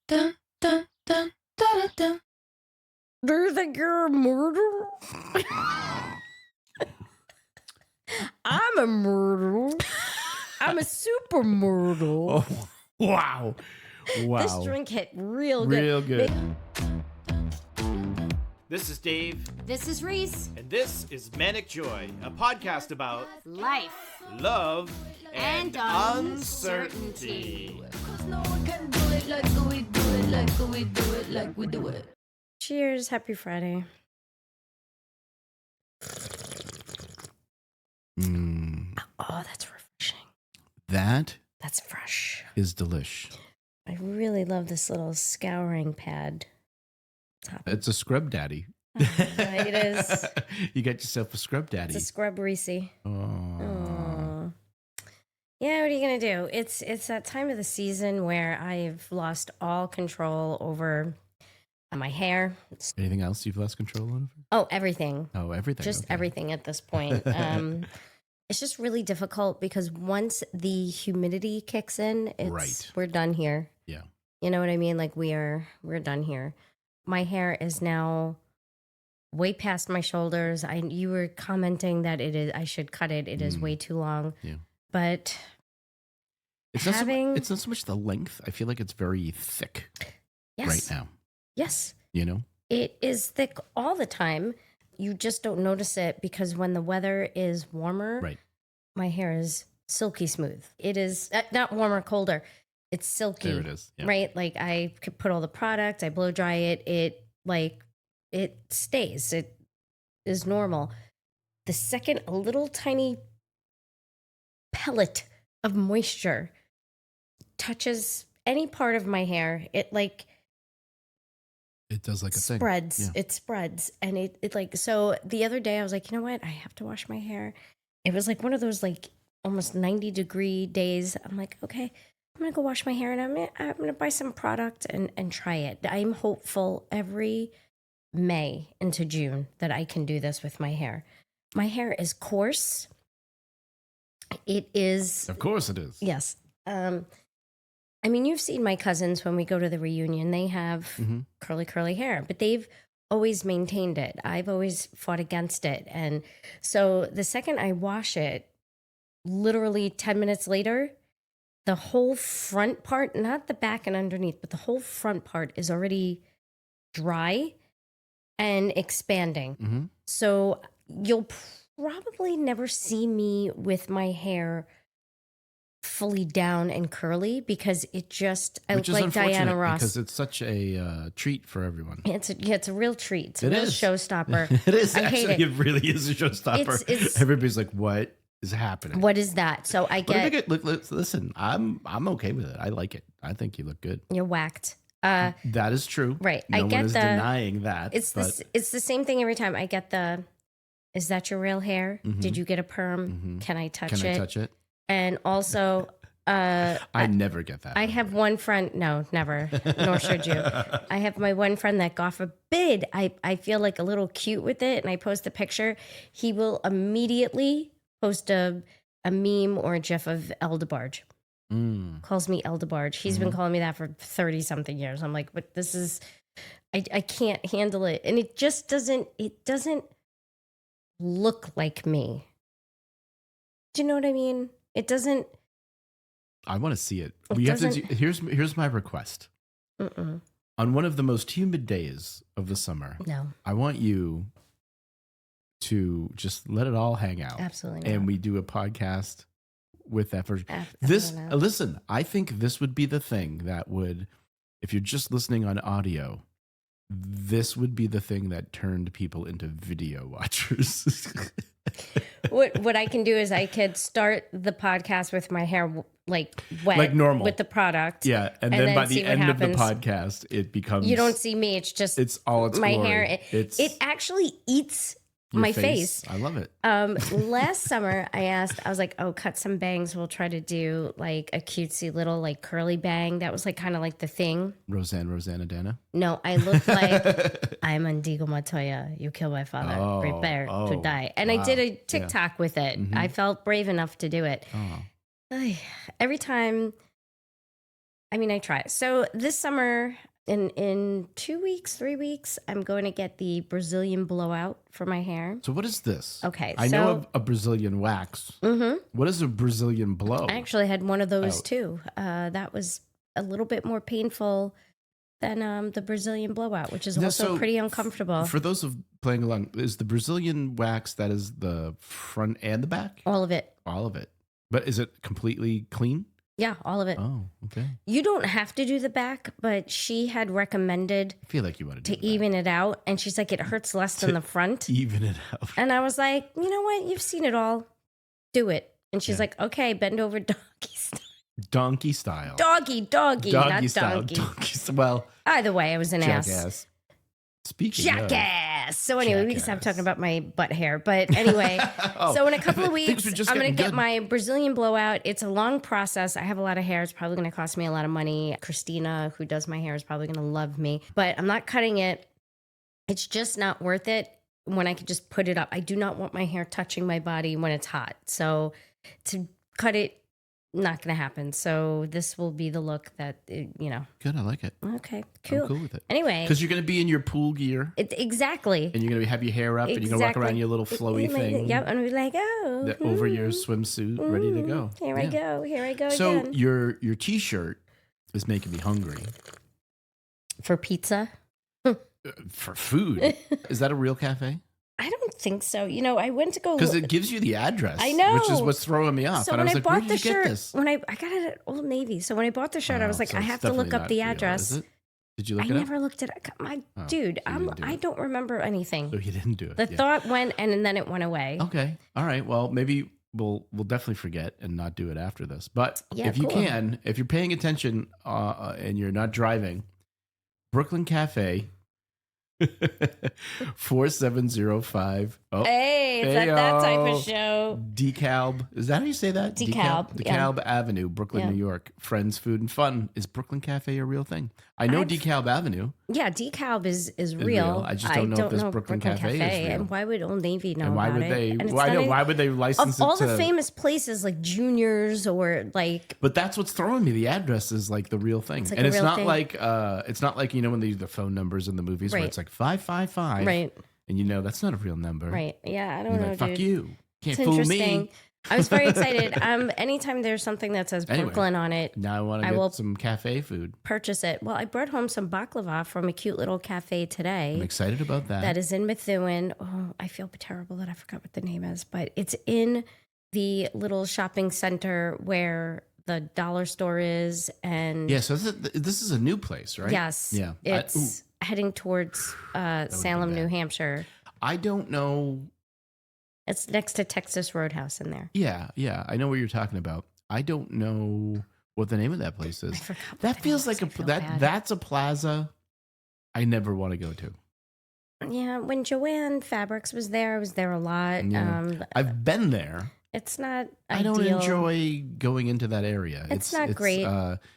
Dun, dun, dun, dun, dun, dun. Do you think you're a murderer? I'm a murderer. I'm a super murderer. Oh, wow. Wow. This drink hit real Real good. good. This is Dave, This is Reese. and this is Manic Joy, a podcast about Life love and, and uncertainty. 'Cause no one can do it like we do it, like we do it, like we do it. Cheers. Happy Friday. Oh, that's refreshing. That That's fresh. is delish. I really love this little scouring pad. It's a scrub daddy. It is. You got yourself a scrub daddy. It's a scrub Reese. Oh. Aw. Yeah, what are you gonna do? It's that time of the season where I've lost all control over my hair. Anything else you've lost control over? Oh, everything. Oh, everything. Just okay. everything at this point. It's just really difficult because once the humidity kicks in, Right. we're done here. Yeah. You know what I mean? Like we're done here. My hair is now way past my shoulders. You were commenting that I should cut it. It is way too long. Yeah. But It's not so much the length. I feel like it's very thick yes, right now. yes, You know? it is thick all the time. You just don't notice it because when the weather is warmer, Right. my hair is silky smooth. It is not warmer, colder. It's silky. There it is. Yeah. Right? Like I could put all the product, I blow dry it. It stays. It is normal. The second a little tiny pellet of moisture touches any part of my hair, it like It does like a thing. spreads. Yeah. It spreads. And it like, so the other day I was like, you know what? I have to wash my hair. It was like one of those like almost 90-degree days. I'm like, okay, I'm going to go wash my hair and I'm going to buy some product and try it. I'm hopeful every May into June that I can do this with my hair. My hair is coarse. It is. Of course it is. Yes. I mean, you've seen my cousins when we go to the reunion. They have Mhm. curly hair, but they've always maintained it. I've always fought against it. And so the second I wash it, literally 10 minutes later, the whole front part, not the back and underneath, but the whole front part is already dry and expanding. Mm-hmm. So you'll probably never see me with my hair fully down and curly because it just, I Which look is like Diana unfortunate Ross. because it's such a treat for everyone. It's a real treat. It's a It real is. showstopper. It is. I hate Actually, it. it really is a showstopper. It's- Everybody's like, what is happening? What is that? So I What if I get, look, listen, I'm okay with it. I like it. I think you look good. you're whacked. That is true. Right. No I get one is the- denying that. It's but it's the same thing every time. I get is that your real hair? Did you get a perm? Mhm. Can I touch can it? I touch it? And also, I never get that. I have one friend. No, never. Nor should you. I have my one friend that, God forbid, I feel like a little cute with it, and I post a picture. He will immediately post a meme or a GIF of El DeBarge. Calls me El DeBarge. He's been calling me that for 30 something years. I'm like, but this is, I can't handle it, and it just doesn't. It doesn't look like me. Do you know what I mean? It doesn't. I want to see it. It We have to. doesn't- Here's my request. Mm-mm, On one of the most humid days of the summer, no, I want you to just let it all hang out. absolutely not. And we do a podcast with that version. I This, don't know. listen, I think this would be the thing that would, if you're just listening on audio, this would be the thing that turned people into video watchers. What I can do is I could start the podcast with my hair like wet, Like normal. with the product. Yeah. And And then then by see the what end of the happens. podcast, it becomes. You don't see me. It's just It's all its my glory. hair. It actually eats Your my face. I love it. Last summer, I was like, oh, cut some bangs. We'll try to do like a cutesy little like curly bang. That was like kind of like the thing. Rosanna Dana. No, I look like I'm Indigo Montoya. You killed my father. Oh, Prepare to oh, die. And I wow. did a TikTok with it. I felt brave enough to do it. Oh. Every time I mean, I try. So this summer, in 2 weeks, 3 weeks, I'm going to get the Brazilian blowout for my hair. So what is this? Okay, I know of a Brazilian wax. Mm-hmm. What is a Brazilian blow? I actually had one of those Out. too. That was a little bit more painful than the Brazilian blowout, which is Now, also so pretty uncomfortable. For those of playing along, is the Brazilian wax that is the front and the back? All of it. All of it. But is it completely clean? Yeah, all of it. Oh, okay. You don't have to do the back, but she had recommended I feel like you want to do to that. even it out. And she's like, it hurts less than the front. Even it out. And I was like, you know what? You've seen it all. Do it. And she's Yeah. like, okay, bend over doggy style. Donkey style. Doggy, Doggy not style. donkey. Donkey style. Well, Either way, I was an ass. jackass. Speaking of. Jackass. So anyway, we can stop Jackass. talking about my butt hair. But anyway, Oh, so in a couple of things weeks, were just I'm going to getting get good. my Brazilian blowout. It's a long process. I have a lot of hair. It's probably going to cost me a lot of money. Christina, who does my hair, is probably going to love me. But I'm not cutting it. It's just not worth it when I could just put it up. I do not want my hair touching my body when it's hot. So to cut it, not going to happen. So this will be the look that, Good. I like it. Okay, I'm cool. cool with it. Anyway, Because you're going to be in your pool gear exactly. and you're going to have your hair up and you're going to walk around Exactly. your little flowy thing. Yep, and be like, oh, Over your swimsuit, ready to go. Here I go. Here I go So again. your T-shirt is making me hungry For pizza? for food. Is that a real cafe? I don't think so. I went to go. Because it gives you the address. I know. Which is what's throwing me off. So and I when was I like, where bought did the you get shirt, this? when I got it at Old Navy. So when I bought the shirt, I was like, so I it's have to look definitely up the not real, address. is it? Did you look I it up? never looked it up. My Oh, dude, so you didn't do I it. don't remember anything. So you didn't do it. The yeah. thought went, and then it went away. Okay. All right. Well, maybe we'll definitely forget and not do it after this. But Yeah, if you cool. can, if you're paying attention and you're not driving, Brooklyn Cafe, 4705. Oh, Hey, it's not that type of show. DeKalb. Is that how you say that? DeKalb, yeah. DeKalb Avenue, Brooklyn, Yeah. New York. Friends, food, and fun. Is Brooklyn Cafe a real thing? I know I've- DeKalb Avenue. Yeah, DeKalb is real. real. I just don't know if this Brooklyn Cafe is real. And why would Old Navy know And why about would it? they? And it's Why, not know, any- why would they license Of all it to? the famous places like Juniors or like But that's what's throwing me. The address is like the real thing, like and a it's real not thing. like when they use the phone numbers in the movies where Right. it's like 555, right, and that's not a real number. right. Yeah, I And don't you're know, like, fuck dude. you, can't It's fool interesting. me. I was very excited. Anytime there's something that says Anyway. Brooklyn on it, Now I want to I get will- some cafe food. purchase it. Well, I brought home some baklava from a cute little cafe today. I'm excited about that. That is in Methuen. Oh, I feel terrible that I forgot what the name is, but it's in the little shopping center where the dollar store is. And yeah. So this is a new place, right? yes, Yeah. it's heading towards would've Salem, been New bad. Hampshire. I don't know. It's next to Texas Roadhouse in there. Yeah. I know what you're talking about. I don't know what the name of that place I is. forgot. what That the feels name like is. I feel that. bad. That's a plaza I never want to go to. Yeah, when Joanne Fabrics was there, I was there a lot. Yeah. I've been there. It's not I ideal. don't enjoy going into that area. It's not great.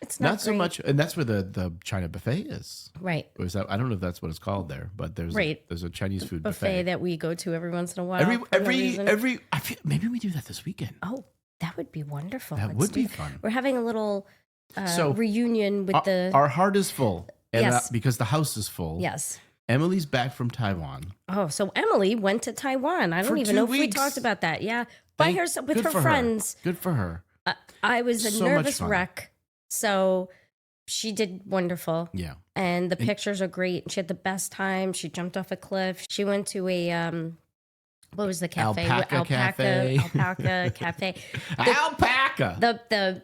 It's not so great. much, and that's where the China buffet is. Right. Or is that? I don't know if that's what it's called there, but there's Right. there's a Chinese food Buffet that we go to every once in a while. Every for no reason. I feel maybe we do that this weekend. Oh, that would be wonderful. That Let's would do be that. fun. We're having a little So, reunion with the. Our heart is full, and Yes. because the house is full. Yes. Emily's back from Taiwan. Oh, so Emily went to Taiwan. I don't For even 2 know if we weeks. talked about that. Yeah. By Thank- herself with good her for friends. Good for her. I was a So much nervous fun. wreck. So she did wonderful. Yeah. And the pictures are great. She had the best time. She jumped off a cliff. She went to a what was the cafe? Alpaca Cafe. Alpaca Cafe. Alpaca. The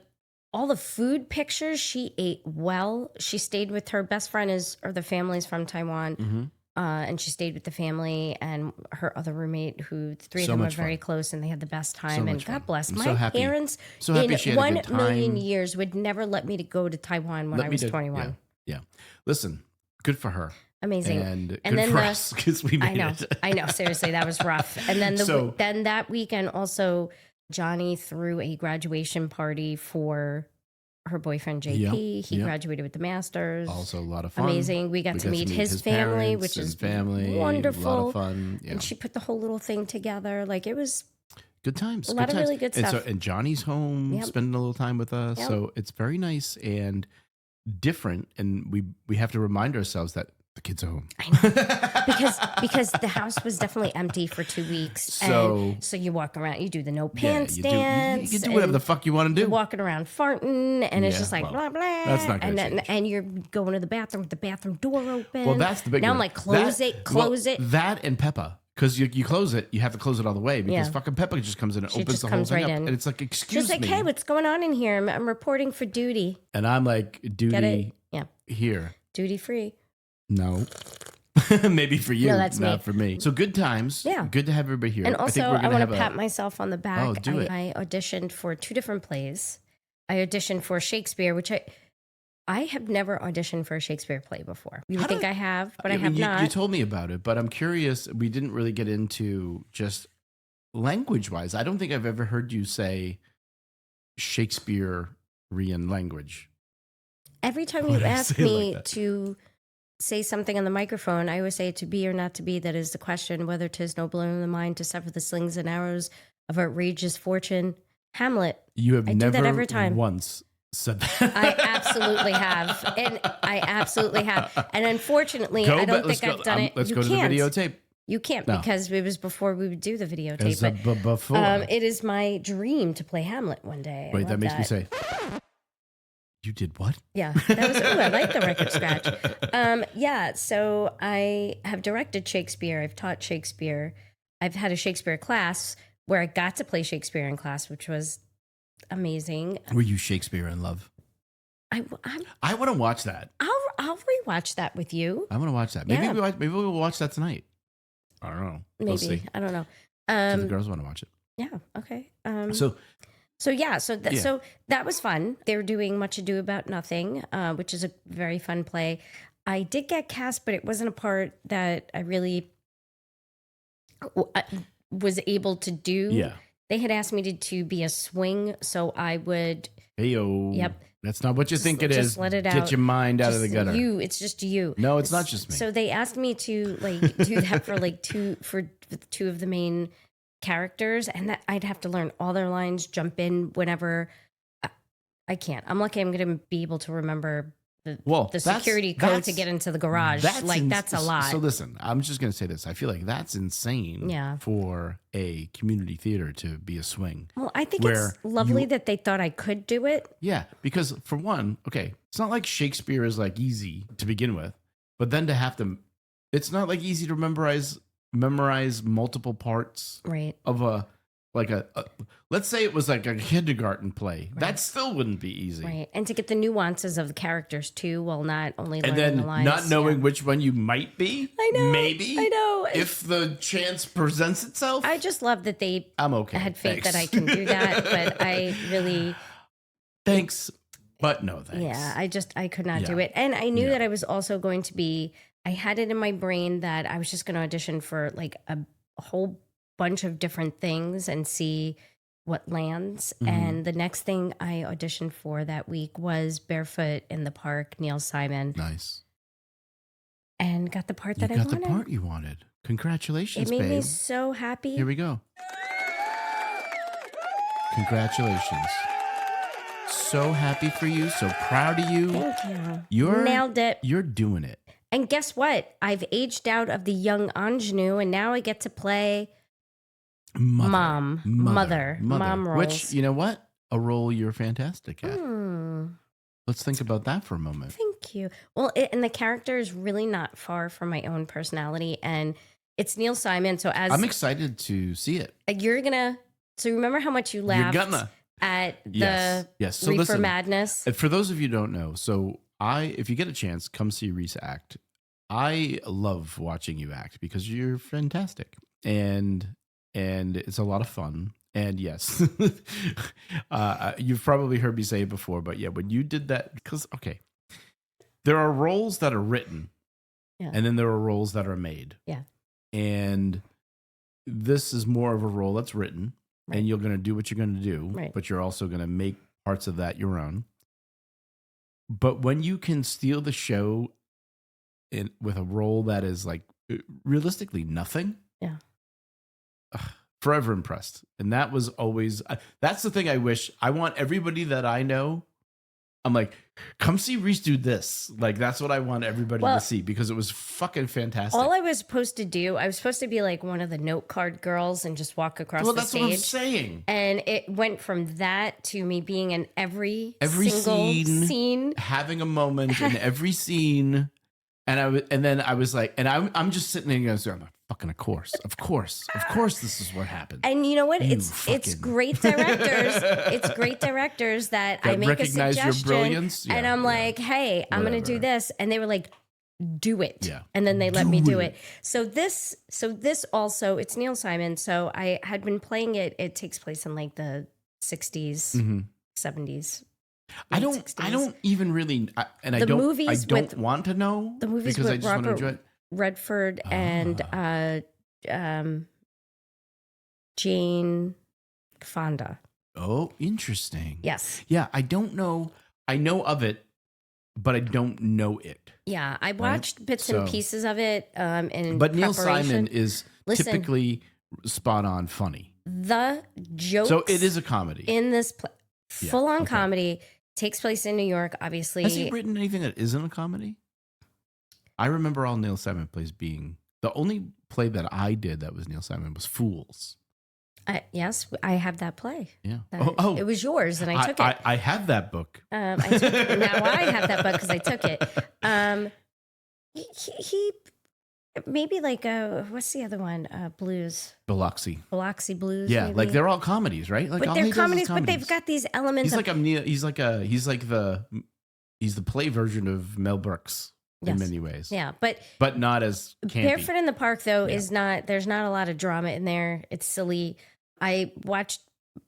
all the food pictures, she ate well. She stayed with her best friend the family's from Taiwan. Mhm. And she stayed with the family and her other roommate, who the three of So them were much very fun. close, and they had the best time. And much fun. God bless I'm my so happy. parents. So happy in she had a 1 good time. million years would never let me to go to Taiwan when I was 21. Yeah. Listen, good for her. Amazing. And good then for the- us because we made I know. it. I know. Seriously, that was rough. And then So- then that weekend also, Johnny threw a graduation party for her boyfriend JP. He yep. graduated with the masters. Also a lot of fun. Amazing. We got to meet his family, parents, which his is family, wonderful. A lot of fun. Yeah. And she put the whole little thing together. Like it was Good times. a lot of times. really good and stuff. And Johnny's home, Yep. spending a little time with us. Yep. So it's very nice. And different, and we have to remind ourselves that the kids are home. I know. because the house was definitely empty for 2 weeks. So- so you walk around, you do the no Yeah, pants you dance. can do whatever and the fuck you want to you're do. walking around farting, and it's Yeah, just like well, blah blah. that's not gonna change. and you're going to the bathroom with the bathroom door open. Well, that's the big now one. I'm like, close it. That and Peppa. Because you close it, you have to close it all the way because Yeah. fucking Peppa just comes in and She opens just the whole comes thing right up. in. And it's like, excuse She's like, me. hey, what's going on in here? I'm reporting for duty. And I'm like, Get it? duty Yeah, here. duty free. No. Maybe for you, No, that's not me. for me. So good times. Yeah. Good to have everybody here. And I think also, we're I gonna want to have pat myself on the back. Oh, do it. I auditioned for 2 different plays. I auditioned for Shakespeare, which I have never auditioned for a Shakespeare play before. You would think I have, but I have not. You told me about it, but I'm curious. We didn't really get into just language-wise. I don't think I've ever heard you say Shakespearean language. Every time Why you did I ask say it like me that? to say something on the microphone, I always say to be or not to be. That is the question, whether 'tis noble in the mind to suffer the slings and arrows of outrageous fortune. Hamlet. You have I do that never every time. once said that. I absolutely have. And I absolutely have. And unfortunately, I don't think I've done it. Let's You go to the can't. videotape. You can't No. because it was before we would do the videotape. As But before. it is my dream to play Hamlet one day. I Wait, love that makes me say, you did what? Yeah, that was. Ooh, I like the record scratch. Yeah, so I have directed Shakespeare. I've taught Shakespeare. I've had a Shakespeare class where I got to play Shakespeare in class, which was amazing. Were you Shakespeare in love? I'm, I want to watch that. I'll rewatch that with you. I want to watch that. Maybe Yeah. maybe we'll watch that tonight. I don't know. Maybe We'll see. I don't know. So the girls want to watch it. Yeah. Okay. So So yeah, so Yeah. so that was fun. They were doing Much Ado About Nothing, which is a very fun play. I did get cast, but it wasn't a part that I really was able to do. yeah. They had asked me to be a swing, so I would Hey yo. Yep. That's not what you Just- think it just is. let it Get out. your mind out of the just gutter. you. It's just you. No, it's not just me. So they asked me to like do that for like two of the main characters, and that I'd have to learn all their lines, jump in whenever. I can't. I'm lucky. I'm going to be able to remember the that's- security code to that's- get into the garage. That's a lot. So listen, I'm just going to say this. I feel like that's insane Yeah. for a community theater to be a swing. Well, I think where it's lovely you- that they thought I could do it. Yeah, because for one, okay, it's not like Shakespeare is like easy to begin with, but then to have to, it's not like easy to memorize multiple parts Right. of a let's say it was like a kindergarten play. That still wouldn't be easy. Right. And to get the nuances of the characters too, while not only And learning then the lines. not knowing Yeah. which one you might be. I know. Maybe. I know. If the chance presents itself. I just love that they I'm okay. had faith Thanks. that I can do that, but I really, Thanks. But no thanks. yeah, I could not do Yeah. it. And I knew Yeah. that I was also going to be, I had it in my brain that I was just going to audition for like a whole bunch of different things and see what lands. Mhm. And the next thing I auditioned for that week was Barefoot in the Park, Neil Simon, Nice. and got the part You that I got the wanted. part you wanted. Congratulations, It made me babe. so happy. Here we go. Congratulations. So happy for you. So proud of you. Thank you. You're Nailed it. You're doing it. And guess what? I've aged out of the young ingenue, and now I get to play Mom roles. Which, you know what? A role you're fantastic at. Hmm, Let's think about that for a moment. thank you. Well, and the character is really not far from my own personality, and it's Neil Simon. So as I'm excited to see it. you're gonna, so remember how much you laughed You're gonna. at the Yes. So Reefer listen, Madness. for those of you who don't know, so if you get a chance, come see Reese act. I love watching you act because you're fantastic, and it's a lot of fun. And yes, you've probably heard me say it before, but yeah, when you did that, because okay, there are roles that are written, Yeah. and then there are roles that are made. Yeah. And this is more of a role that's written, Right. and you're going to do what you're going to do, Right. but you're also going to make parts of that your own. But when you can steal the show with a role that is like realistically nothing, Yeah. Forever impressed. And that was always, that's the thing I wish. I want everybody that I know I'm like, come see Reese do this. Like, that's what I want everybody Well, to see because it was fucking fantastic. All I was supposed to do, I was supposed to be like one of the note card girls and just walk across well, the that's stage. what I'm saying. And it went from that to me being in every single scene, scene. having a moment in every scene. And then I was like, and I'm just sitting there and I'm like, fucking of course, this is what happened. And you know what? You It's fucking- great directors. It's great directors that I That make a recognize your suggestion, brilliance? and Yeah, I'm yeah. like, "Hey, I'm going to do Whatever. this," and they were like, "Do it," Yeah. and then they let Do me do it. it. So this also, it's Neil Simon. So I had been playing it. It takes place in like the 60s, Mhm. 70s. I late don't 60s. even really, I The don't movies with- want to know the movies because I with just want to enjoy Robert it. Redford and Jane Fonda. Oh, interesting. Yes. Yeah, I don't know. I know of it, but I don't know it. Yeah, I watched bits and So- pieces of it. In But Neil preparation. Simon is Listen. typically spot on funny. The jokes. So it is a comedy. in this Yeah, full on okay. comedy. Takes place in New York, obviously. Has he written anything that isn't a comedy? I remember all Neil Simon plays being the only play that I did that was Neil Simon was Fools. Yes, I have that play. Yeah. That- it was yours, and I took it. I have that book. I took it. Now I have that book because I took it. He maybe like what's the other one? Blues, Biloxi. Biloxi Blues. Yeah, maybe? like they're all comedies, right? Like but all they're he does is comedies, but they've got these elements. He's of, like a Neil. He's the play version of Mel Brooks in Yes. many ways. yeah, but But not as campy. Barefoot in the Park though Yeah. is not. There's not a lot of drama in there. It's silly. I watched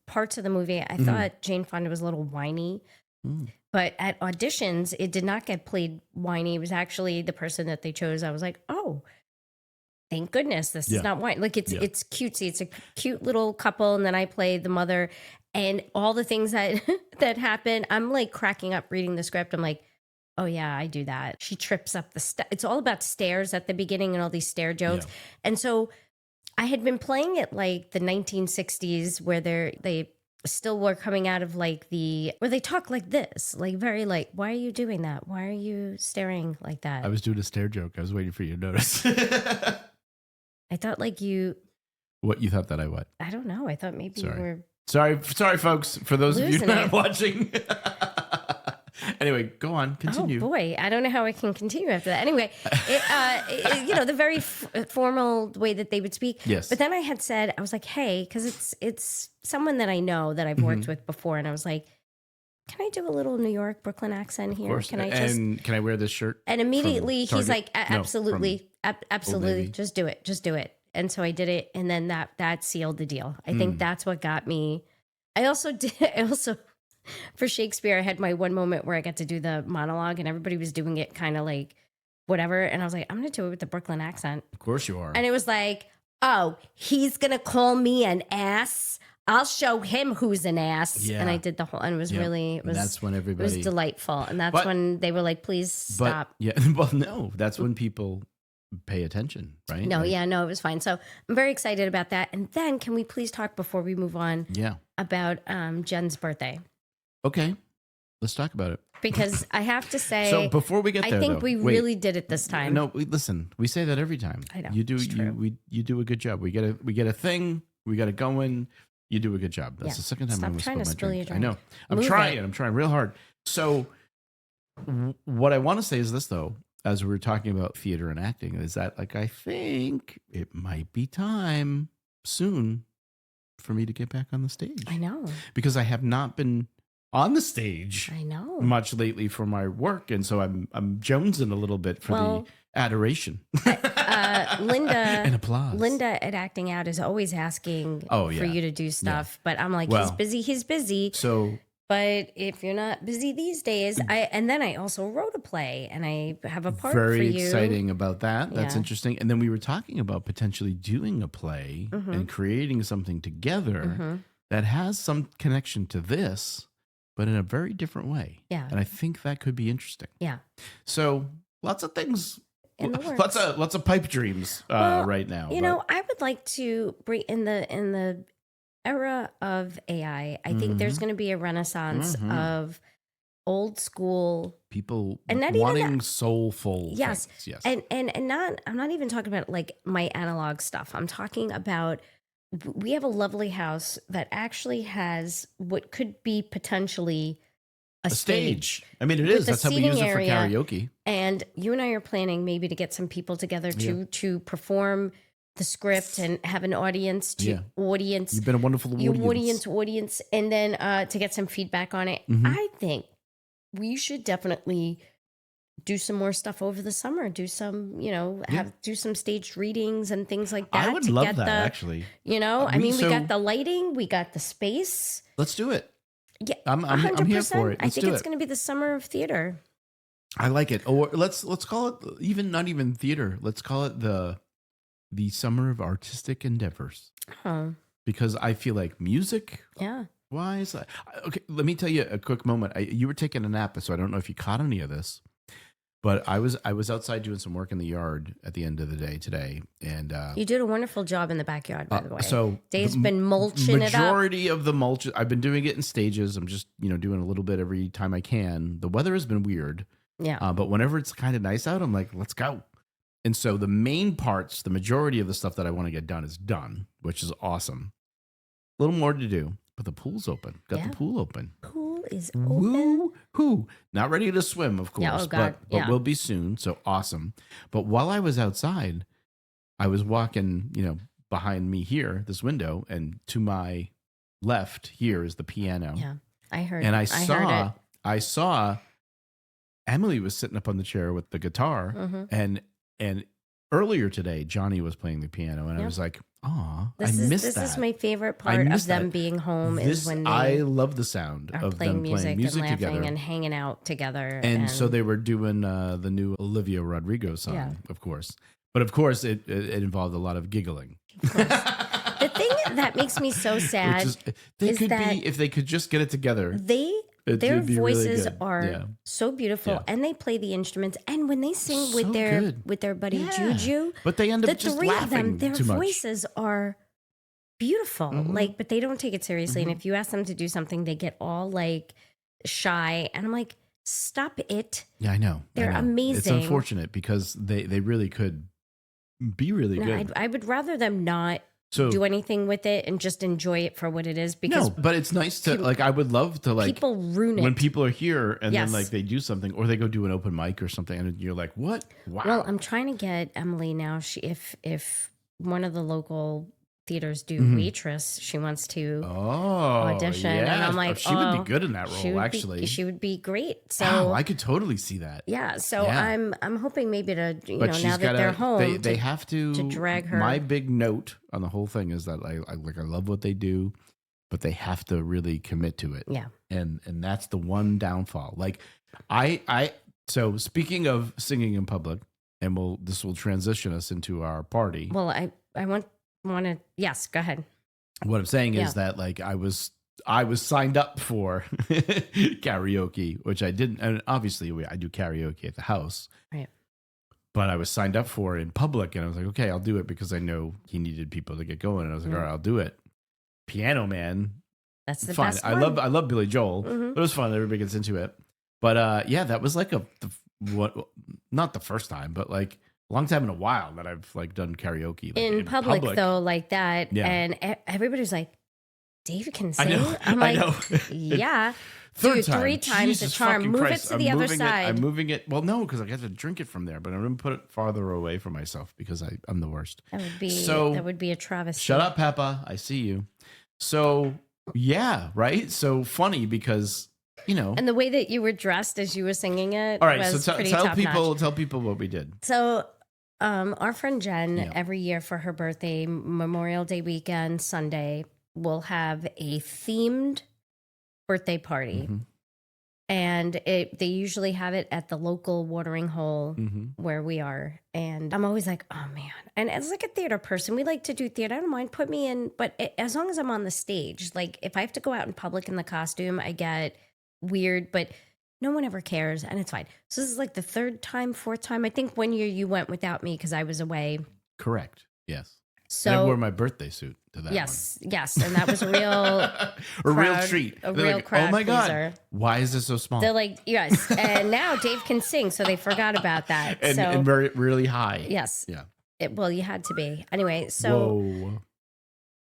parts of the movie. I thought Jane Fonda was a little whiny. Mm. But at auditions, it did not get played whiny. It was actually the person that they chose. I was like, oh, thank goodness this Yeah. is not whiny. Like it's Yeah. cutesy. It's a cute little couple, and then I played the mother, and all the things that that happen. I'm like cracking up reading the script. I'm like, oh yeah, I do that. She trips up the it's all about stairs at the beginning and all these stair jokes, and so I had been playing it like the 1960s, where they still were coming out of like where they talk like this, like very like, why are you doing that? Why are you staring like that? I was doing a stare joke. I was waiting for you to notice. I thought like What you thought that I what? I don't know. I thought maybe Sorry. you were. Sorry, folks. For those of you Losing not it. watching. Anyway, go on. Continue. Oh boy, I don't know how I can continue after that. Anyway, the very formal way that they would speak. Yes. But then I had said, I was like, hey, because it's someone that I know that I've worked with before, and I was like, can I do a little New York, Brooklyn accent Of here? course. Can I just? And can I wear this shirt? And immediately he's Target? like, No, absolutely, absolutely, Navy. just do it. And so I did it, and then that sealed the deal. I think that's what got me. I also for Shakespeare, I had my one moment where I got to do the monologue, and everybody was doing it kind of like whatever, and I was like, I'm gonna do it with the Brooklyn accent, Of course you are. and it was like, oh, he's gonna call me an ass. I'll show him who's an ass. Yeah. And I did the whole, and it was Yep. really, it And was, that's when it everybody. was delightful. And that's But- when they were like, please But stop. yeah, well, no, that's when people pay attention, right? No, Like, yeah, no, it was fine. So I'm very excited about that. And then can we please talk before we move on Yeah. about Jen's birthday? Okay. Let's talk about it. Because I have to say, So before we get I there, think though, we wait. really did it this time. No, listen. We say that every time. I know, You do. it's true. You do a good job. We get a thing. We get it going. You do a good job. That's Yeah. the second time Stop I almost trying to spilled my spill your drink. I know. drink. I'm Move trying. it. I'm trying real hard. So, what I want to say is this, though, as we were talking about theater and acting, is that like I think it might be time soon for me to get back on the stage I know. because I have not been on the stage I know. much lately for my work, and so I'm jonesing a little bit for Well, the adoration, Linda. and applause. Linda at Acting Out is always asking Oh, for yeah. you to do stuff, but I'm like, Well- he's busy. So But if you're not busy these days, and then I also wrote a play, and I have a part for very you. exciting about that. That's Yeah. interesting. And then we were talking about potentially doing a play Mm-hmm. and creating something together that has some connection to this, but in a very different way. Yeah. And I think that could be interesting. Yeah, So lots of things. in the works. Lots of pipe dreams Well, right now. You but- know, I would like to bring in the era of AI. I think there's going to be a renaissance Mhm. of old school. People And not even wanting soulful Yes. things. Yes. And not, I'm not even talking about like my analog stuff. I'm talking about, we have a lovely house that actually has what could be potentially a stage. I mean, it with is. the That's how we seating use it for area. karaoke. And you and I are planning maybe to get some people together to perform the script and have an audience audience. You've been a wonderful audience, and then to get some feedback on it. Mhm. I think we should definitely do some more stuff over the summer. Do some, do some staged readings and things like that. I would to love get that, the, actually. I mean, we so- got the lighting, we got the space. Let's do it. Yeah, I'm 100%. here for it. I Let's think do it's it. going to be the summer of theater. I like it. Or let's call it not even theater. Let's call it the summer of artistic endeavors. Huh. Because I feel like music Yeah. wise, okay, let me tell you a quick moment. You were taking a nap, so I don't know if you caught any of this. But I was outside doing some work in the yard at the end of the day today, and You did a wonderful job in the backyard, by the way. so Dave's the been mulching it up. Majority of the mulch, I've been doing it in stages. I'm just doing a little bit every time I can. The weather has been weird, Yeah. but whenever it's kind of nice out, I'm like, let's go. And so the main parts, the majority of the stuff that I want to get done is done, which is awesome. A little more to do, but the pool's open. Got Yeah. the pool open. Pool is open. Woo hoo. Not ready to swim, of course, Yeah, oh God, but yeah. we'll be soon. So awesome. But while I was outside, I was walking, behind me here, this window, and to my left here is the piano. Yeah. I heard And heard it. I saw Emily was sitting up on the chair with the guitar, Mhm. and earlier today Johnny was playing the piano, and I Yep. was like, "Aw, I This missed that." is my favorite I part of missed them that. being home is when they I love the sound are of playing them music, playing music and laughing together. and hanging out together. And so they were doing the new Olivia Rodrigo song, Yeah. of course. But of course, it involved a lot of giggling. the thing that makes me so sad, is that if they could just get it together. their it'd be really voices good. are Yeah. so beautiful, Yeah. and they play the instruments. And when they sing So with their good. buddy Yeah. Juju, But they end the up just three of laughing them, their too much. voices are beautiful. Mhm. But they don't take it seriously. Mhm. And if you ask them to do something, they get all like shy. And I'm like, stop it. Yeah, I know. They're I know. It's amazing. unfortunate because they really could be really No, good. I would rather them not So do anything with it and just enjoy it for what it is, because no, but it's nice to people- I would love to people ruin it. when people are here and Yes. then they do something or they go do an open mic or something and you're like, what? Wow. Well, I'm trying to get Emily now. If one of the local theaters do Mhm. waitress, she wants to Oh, audition, and yeah. I'm like, she would oh, be good in that she role. would Actually, she would be great. So wow, I could totally see that. yeah, so Yeah. I'm hoping maybe to But now that they're home, they have to drag her. My big note on the whole thing is that I love what they do, but they have to really commit to it. Yeah. and that's the one downfall. Like so speaking of singing in public, and this will transition us into our party. well, I want to yes, go ahead. What I'm saying Yeah. is that I was signed up for karaoke, which I didn't. And obviously, I do karaoke at the house, Right. but I was signed up for it in public, and I was like, okay, I'll do it because I know he needed people to get going, and I was like, Mm. all right, I'll do it. Piano Man, That's the fine. best I one. love Billy Joel, Mhm. but it was fun. Everybody gets into it. But yeah, that was not the first time, but a long time in a while that I've done karaoke in public though, like that, Yeah. and everybody's like, Dave can I sing. know. I'm I like, know. yeah. Third Dude, time. 3 times the Jesus charm. fucking Move Christ. it to I'm the other moving side. I'm moving it. Well, no, because I got to drink it from there, but I'm going to put it farther away from myself because I'm the worst. That would be a travesty. Shut up, Peppa. I see you. So yeah, right. So funny because And the way that you were dressed as you were singing it all right. was So pretty tell top-notch. people what we did. So, our friend Jen, Yeah. every year for her birthday, Memorial Day weekend, Sunday, will have a themed birthday party. Mhm. And they usually have it at the local watering hole Mhm. where we are. And I'm always like, oh man. And as a theater person, we like to do theater. I don't mind, put me in, but as long as I'm on the stage, if I have to go out in public in the costume, I get weird, but no one ever cares and it's fine. So this is the 3rd time, 4th time. I think one year you went without me because I was away. Correct. Yes. And I wore So my birthday suit to that yes, and that was a real one. A real crowd- treat. a They're real like, crowd oh my God, pleaser. why is this so small? They're like, yes. And now Dave can sing, so they forgot about that. and, so and very, really high. yes. Yeah. Well, you had to be. Anyway, so Whoa.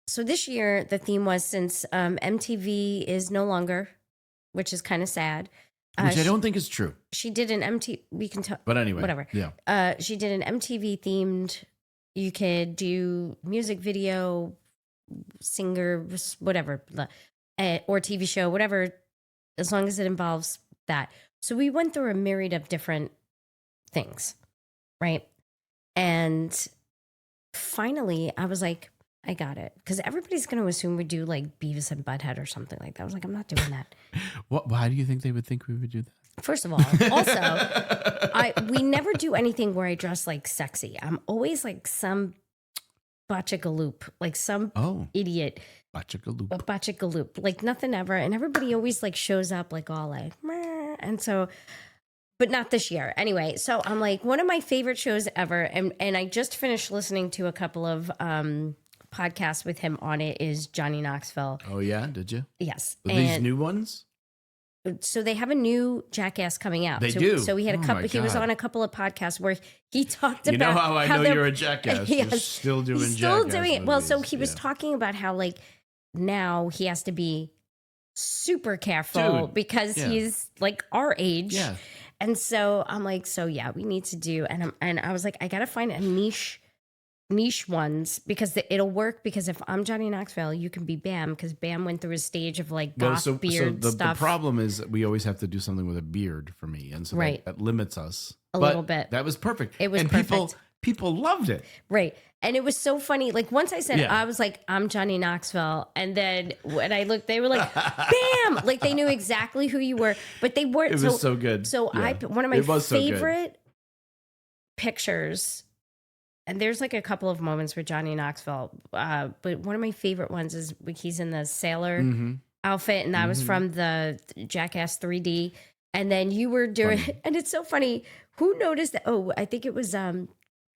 so this year the theme was, since MTV is no longer, which is kind of sad. Which I don't think is true. She did an MTV. We can talk. But anyway. Whatever. Yeah. She did an MTV themed. You could do music video, singer, whatever, or TV show, whatever, as long as it involves that. So we went through a myriad of different things, right? And finally, I was like, I got it. Because everybody's going to assume we do like Beavis and Butthead or something like that. I was like, I'm not doing that. Why do you think they would think we would do that? First of all, also, we never do anything where I dress like sexy. I'm always like some botchagaloop, like some Oh, idiot, Bachagaloop. a botchagaloop, like nothing ever. And everybody always like shows up like all like, meh. And so, but not this year. Anyway, so I'm like, one of my favorite shows ever. And I just finished listening to a couple of podcasts with him on it, is Johnny Knoxville. Oh, yeah? Did you? Yes. Are these And new ones? so they have a new Jackass coming out. They so, do? So he had a Oh couple. my He was God. on a couple of podcasts where he talked You about know how I know they're- you're a jackass. You're Yes. still doing He's still jackass doing it. Well, so movies. he was Yeah. talking about how like now he has to be super careful Dude, because yeah. he's like our age. Yeah. And so I'm like, so yeah, we need to do. And I was like, I gotta find a niche ones, because it'll work. Because if I'm Johnny Knoxville, you can be Bam, because Bam went through a stage of like goth beard the stuff. problem is that we always have to do something with a beard for me, and so Right. that limits us A But little bit. That was perfect. It was and perfect. People loved it. Right. And it was so funny. Like once I said, Yeah. I was like, I'm Johnny Knoxville. And then when I looked, they were like, bam! Like they knew exactly who you were, but they weren't. It was so good. So Yeah. one of my It was so good. favorite pictures, and there's like a couple of moments with Johnny Knoxville, but one of my favorite ones is when he's in the sailor Mhm. outfit, and that was from the Jackass 3D. And then you were doing, Funny. and it's so funny. Who noticed that? Oh, I think it was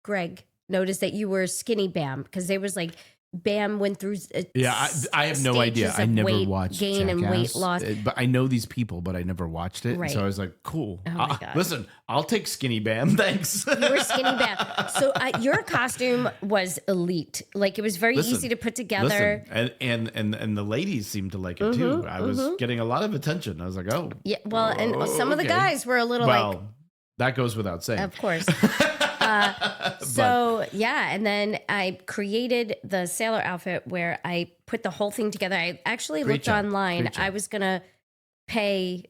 Greg noticed that you were skinny Bam, because there was like Bam went through. Yeah, I have no idea. stages I of never weight watched gain and weight Jackass, loss. but I know these people, but I never watched it. Right. So I was like, cool. Oh my God. Listen, I'll take Skinny Bam. Thanks. You were skinny Bam. So your costume was elite. Like it was very Listen, easy to put together. Listen, and the ladies seemed to like it too. I was getting a lot of attention. I was like, oh, Yeah. Well, and some of the okay. guys were a little well, that goes without saying. of course. So yeah, and then I created the sailor outfit where I put the whole thing together. I actually Great looked job. online. Great job. I was gonna pay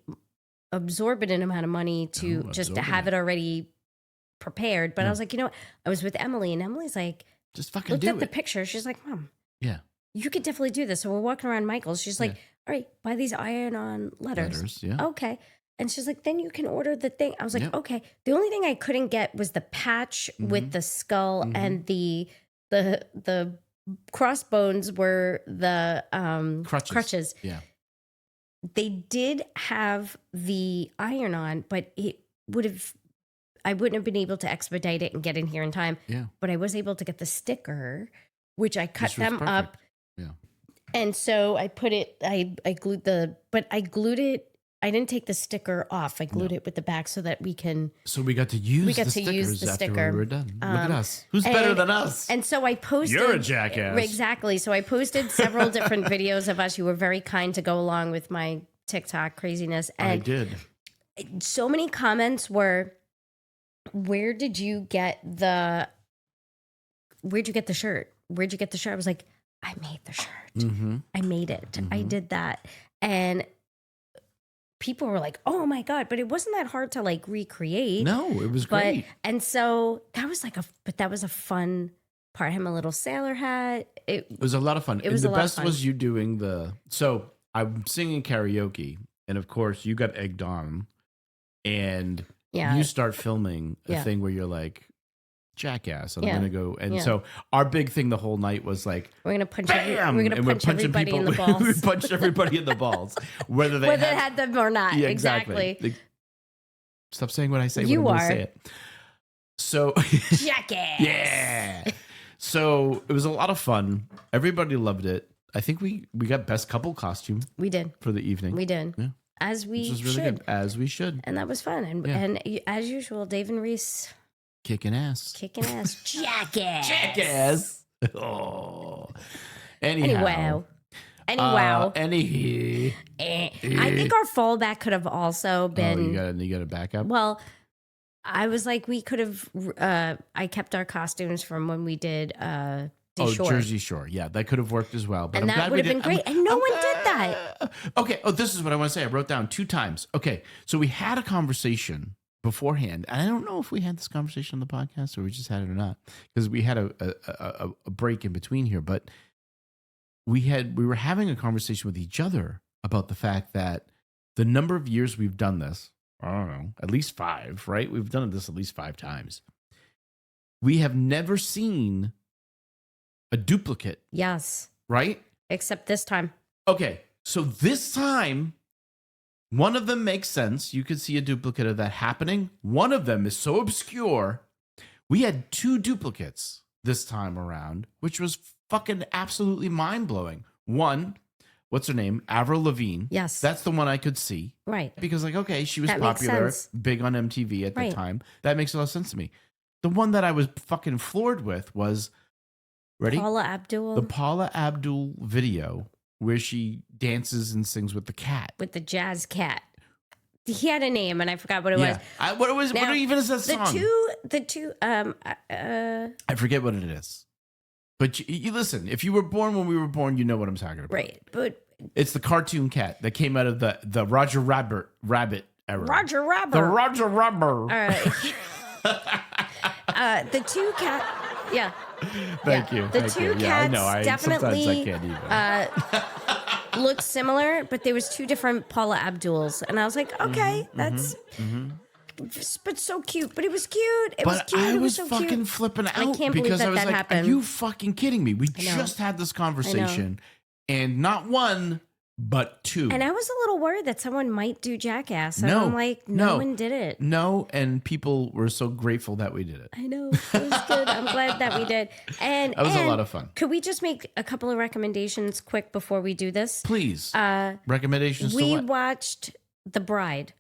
exorbitant amount of money to Oh, just to have it already prepared, but I was like, you know what? I was with Emily, and Emily's like, Just fucking looked do at the it. picture. She's like, Mom, Yeah. you could definitely do this. So we're walking around Michael's. She's like, Yeah. all right, buy these iron-on letters. Yeah. Okay. And she's like, then you can order the thing. I was like, Yep. okay. The only thing I couldn't get was the patch with the skull and the crossbones were the crutches. Yeah. They did have the iron on, but I wouldn't have been able to expedite it and get in here in time. Yeah. But I was able to get the sticker, which I cut Which was them perfect. up. Yeah. And so I put it, I glued it. I didn't take the sticker off. I glued it with the back so that we can. So we got to use We got the to stickers use the after sticker. we were done. Look at us. Who's and- better than us? And so I posted. You're a jackass. Exactly. So I posted several different videos of us. You were very kind to go along with my TikTok craziness. I And did. so many comments were, where'd you get the shirt? Where'd you get the shirt? I was like, I made the shirt. Mm-hmm. I made it. I did that. And people were like, oh my God, but it wasn't that hard to like recreate. No, it was But great. and so that was a fun part. I had my little sailor hat. It was a lot of fun. It was the a lot of best fun. was you doing so I'm singing karaoke, and of course you got egged on, and Yeah. you start filming a Yeah. thing where you're like, jackass, and Yeah. I'm gonna go. And Yeah. so our big thing the whole night was like, We're gonna punch. bam! We're gonna and punch punching everybody in the people- balls, we punched everybody in the balls, whether they whether it had, had them or not. Yeah, exactly. Like, stop saying what I say. You when I'm gonna are. say it. So Jackass. yeah. So it was a lot of fun. Everybody loved it. I think we got best couple costume We did. for the evening. We did. Yeah. As we which was really should. good, as we should. And that was fun. And, Yeah. and as usual, Dave and Reese Kicking ass. kicking ass. Jackass. Jackass. Oh. Anyhow. Anyhow. Any. I think our fallback could have also Oh, been. you got to back up. Well, I was like, we could have. I kept our costumes from when we did Shore. Jersey Shore. Yeah, that could have worked as well. But And I'm that glad would we have been did- great. And no one did that. Okay. Oh, this is what I want to say. I wrote down 2 times. Okay. So we had a conversation beforehand. And I don't know if we had this conversation on the podcast or we just had it or not, because we had a break in between here. But we were having a conversation with each other about the fact that the number of years we've done this, I don't know, at least 5, right? We've done this at least 5 times. We have never seen a duplicate, Yes. right? Except this time. Okay, so this time, one of them makes sense. You could see a duplicate of that happening. One of them is so obscure. We had 2 duplicates this time around, which was fucking absolutely mind blowing. One, what's her name? Avril Lavigne. Yes. That's the one I could see Right. because, like, okay, she was That makes popular, sense. big on MTV at Right. the time. That makes a lot of sense to me. The one that I was fucking floored with was, ready? Paula Abdul The Paula Abdul video where she dances and sings with the cat. with the jazz cat. He had a name and I forgot what it was. What Now, even is that The song? two, I forget what it is. But you listen, if you were born when we were born, you know what I'm talking about. right. But It's the cartoon cat that came out of the Roger Rabbit era. Roger Rabbit. The Roger Rabbit. The 2 cat. Yeah. Thank you. The thank 2 you. Yeah, I cats know. definitely Sometimes I can't even. looked similar, but there was 2 different Paula Abduls, and I was like, okay, that's. But so cute. But it was cute. It was But cute. I It was was so fucking cute. flipping out can't believe because that I was that like, happened. "Are you fucking kidding me? We know. just had this conversation, and not 1, but 2." And I was a little worried that someone might do Jackass. And No, I'm like, no no. one did it. No, and people were so grateful that we did it. I know. It was good. I'm glad that we did. And That was a and lot of fun. Could we just make a couple of recommendations quick before we do this? Please, recommendations We to what? watched The Bride.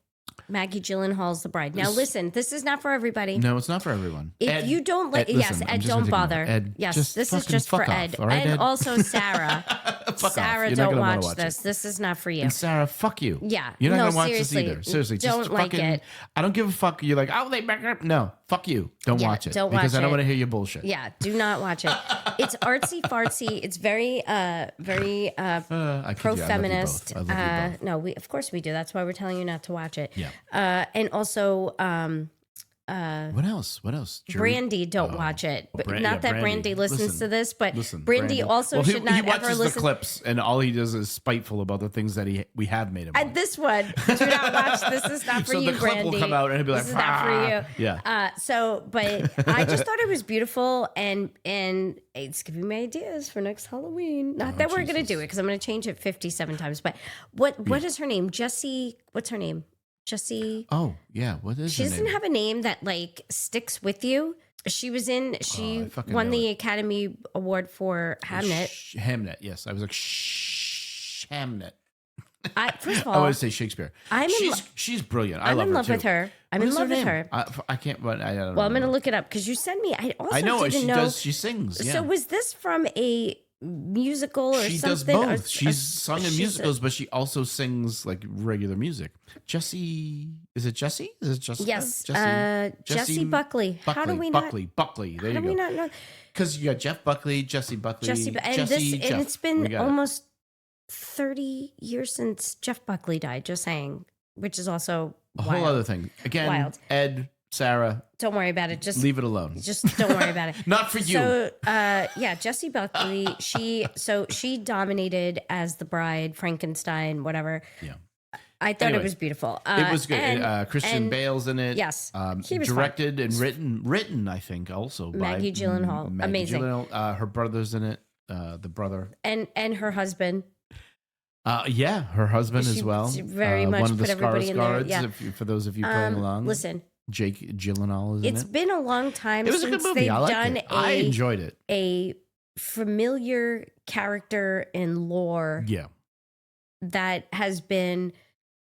Maggie Gyllenhaal's The Bride. Now, listen, this is not for everybody. No, it's not for everyone. If Ed- you don't like, Ed, yes, listen, I'm Ed, just don't gonna take a bother. moment. Ed, Yes, just this is fucking just for fuck Ed. off, all right, And Ed? also Sarah. Fuck off. Sarah, You're not don't gonna wanna watch watch this. it. This is not for you. And Sarah, fuck you. Yeah. You're not No, gonna watch seriously. this either. Seriously, just Don't like fucking. it. I don't give a fuck. You're like, oh, they back up. No, fuck you. Don't Yeah, watch it. don't because watch I don't it. want to hear your bullshit. Yeah, do not watch it. It's artsy fartsy. It's very I kid you, I love you pro feminist. both. I love you both. No, of course we do. That's why we're telling you not to watch it. Yeah. And also, What else? What else? Jury? Brandy, don't watch it. But Bran- not yeah, that Brandy listens Listen, to this, but listen, Brandy also Well, should not he watches ever the listen. clips, and all he does is spiteful about the things that we have made him. And on. this one, do not watch. This is not for So you, the clip Brandy. will come out and he'll be like, this is not for "Ah." you. Yeah. But I just thought it was beautiful, and it's giving me ideas for next Halloween. Not that we're gonna Jesus. do it because I'm gonna change it 57 times. But what is her name? Jessie. What's her name? Jessie. Oh yeah. What is She her doesn't name? have a name that like sticks with you. She was in. She fucking won know the it. Academy Award for Hamnet. Hamnet. Yes, I was like Hamnet. First of I all, want to say Shakespeare. she's brilliant. I I'm love in her love too. with her. I'm What in is love with name? her. I can't. But I don't. Well, I'm know. gonna look it up because you sent me. I also I know didn't she know. does. She sings. Yeah. So was this from a musical or She does something? both. She's sung in she's musicals, but she also sings like regular music. Jessie, is it Jessie? Is it Jessica? Yes, Jessie Jessie Buckley. How do we not? Buckley. There How you do we go. not know? Because you got Jeff Buckley, Jessie Buckley, Jessie, and Jessie, this, Jeff. and it's We been got it. almost 30 years since Jeff Buckley died. Just saying, which is also a wild. whole other thing. Again, Wild. Ed, Sarah, Don't worry about it. Just leave it alone. don't worry about it. Not for you. So, yeah, Jessie Buckley. She dominated as the bride, Frankenstein, whatever. Yeah. I thought Anyway, it was beautiful. It was good. Christian and- Bale's in it. Yes, he was directed and written, I think, also Maggie by Gyllenhaal. Maggie Amazing. Gyllenhaal. Her brother's in it. The brother. and her husband. Yeah, her husband She as well. very much one of the put everybody in there, Skarsgårds, yeah. for those of you playing along. Listen, Jake Gyllenhaal is It's in it. been a long time It was a since good movie. they've I liked done it. I enjoyed it. a familiar character in lore Yeah. that has been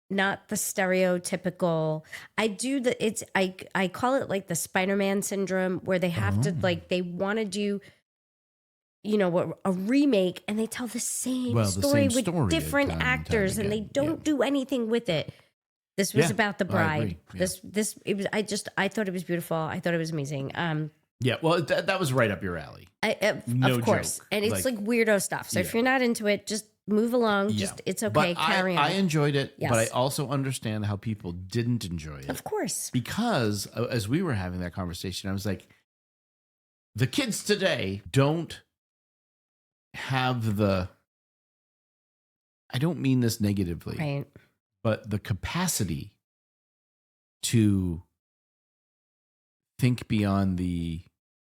not the stereotypical. I call it like the Spider-Man syndrome, where they have to, Oh. like, they want to do, you know, a remake, and they tell the same story with different time and time actors, and they again. don't do anything with it. This was Yeah, about the I bride. agree. Yeah. I thought it was beautiful. I thought it was amazing. Yeah. Well, that was right up your alley. No Of course. joke. And it's Like- like weirdo stuff. So if Yeah. you're not into it, just move along. Yeah. Just it's okay. But Carry on. I enjoyed it, Yes. but I also understand how people didn't enjoy it. Of course. Because as we were having that conversation, I was like, the kids today don't have I don't mean this negatively, Right. but the capacity to think beyond the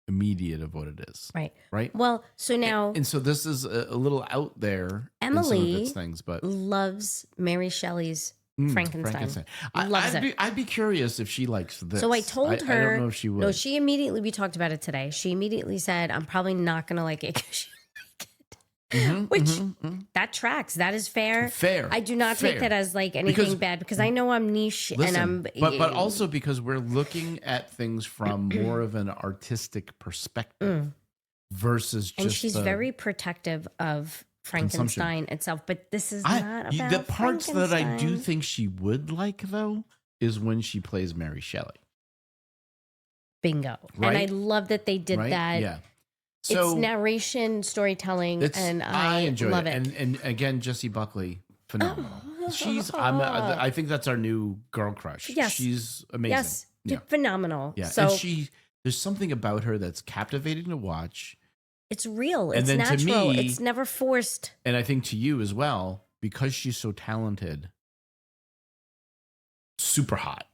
immediate of what it is. Right. Right. Well, so now And so this is a little out there in some of Emily its things, but loves Mary Shelley's Frankenstein. Loves I'd be curious if she likes this. So I told I her. don't know if she would. No, she immediately, we talked about it today. She immediately said, I'm probably not going to like it 'cause she like it. Mhm, Which mhm, mhm. that tracks. That is fair. Fair. I do not take fair. that as like anything Because- bad because I know I'm niche Listen, and I'm. but also because we're looking at things from more of an artistic perspective versus just and she's the, very protective of Frankenstein itself. But this is not about the parts that I do Frankenstein. think she would like though is when she plays Mary Shelley. Bingo. And Right? I love that they did right? that. Yeah. It's So narration, storytelling, and I enjoy love it. And again, Jessie Buckley, phenomenal. I think that's our new girl crush. Yes. She's amazing. Yes, Yeah. phenomenal. Yeah. So And there's something about her that's captivating to watch. it's real. And It's then to natural. me- It's never forced. And I think to you as well, because she's so talented, super hot,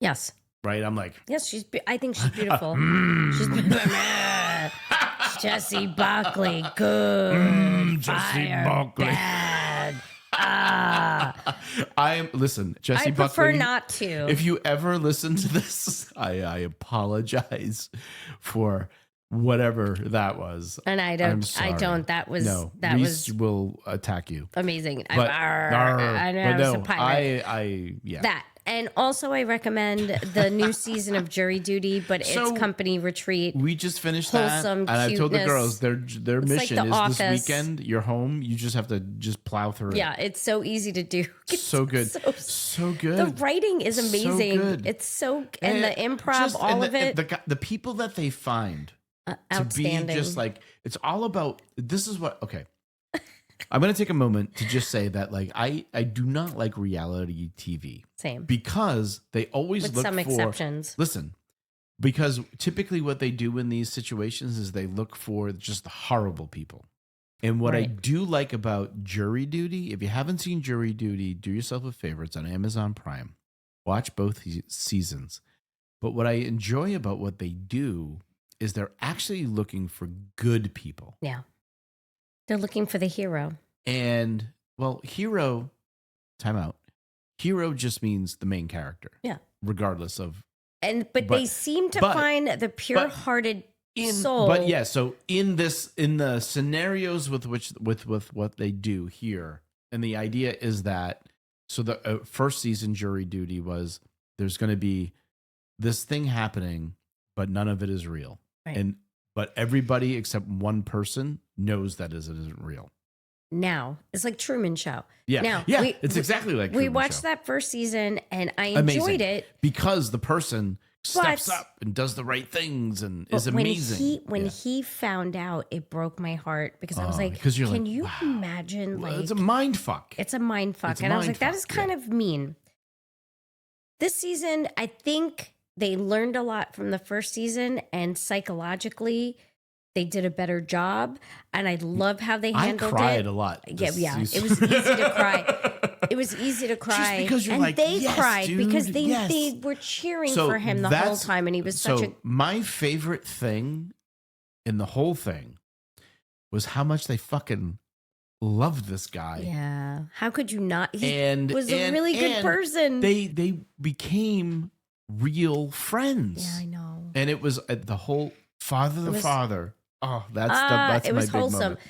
Yes. right? I'm like, Yes, I think she's beautiful. She's Jessie Buckley, good. Jessie fire, Buckley. bad. Ah. listen, Jessie I prefer Buckley. not to. If you ever listen to this, I apologize for whatever that was. and I I'm don't. sorry. I don't. That was No, that Reese was will attack you. amazing. But, I know I was a pirate. Yeah. That. And also, I recommend the new season of Jury Duty, but So, it's Company Retreat. We just finished that, Wholesome and I told the cuteness. girls their It's like mission The is Office. this weekend. You're home. You just have to just plow through Yeah, it's so easy to do. it. It's So good, so- so good. the writing is So amazing. good. It's so and the improv, all of it, The people that they find to outstanding. be just like it's all about. This is what okay. I'm gonna take a moment to just say that like I do not like reality TV Same because they always with look some for exceptions. listen. Because typically what they do in these situations is they look for just the horrible people. And what I Right. do like about Jury Duty, if you haven't seen Jury Duty, do yourself a favor. It's on Amazon Prime. Watch both seasons. But what I enjoy about what they do is they're actually looking for good people. Yeah, they're looking for the hero. And well, hero, time out. Hero just means the main character. Yeah. Regardless of But But- they seem to but- find the pure-hearted soul. But yeah, so in the scenarios with what they do here, and the idea is that so the first season Jury Duty was there's going to be this thing happening, but none of it is real, Right. but everybody except one person knows that it isn't real. Now it's like Truman Show. Yeah, Now, yeah, we- it's exactly like We Truman watched Show. that first season, and I Amazing. enjoyed it. because the person steps But- up and does the right things and But is amazing. When Yeah. he found out, it broke my heart because I was Oh, like, because you're "Can like, you wow. imagine?" Well, Like, it's a mind fuck. it's a mind fuck, It's a and I was mind like, "That fuck, is kind yeah. of mean." This season, I think they learned a lot from the first season, and psychologically, they did a better job. And I love how they I handled cried it. a lot. Yeah, this yeah. season. It was easy to cry. It was easy to cry. because you're and like, they "Yes, cried because dude, they yes." were cheering So for him the whole that's- time, and he was such so a my favorite thing in the whole thing was how much they fucking loved this guy. yeah. How could you not? He And was a really good and person. They became real friends. Yeah, I know. And it was the whole father the was- father. Oh, that's it my was big wholesome. moment.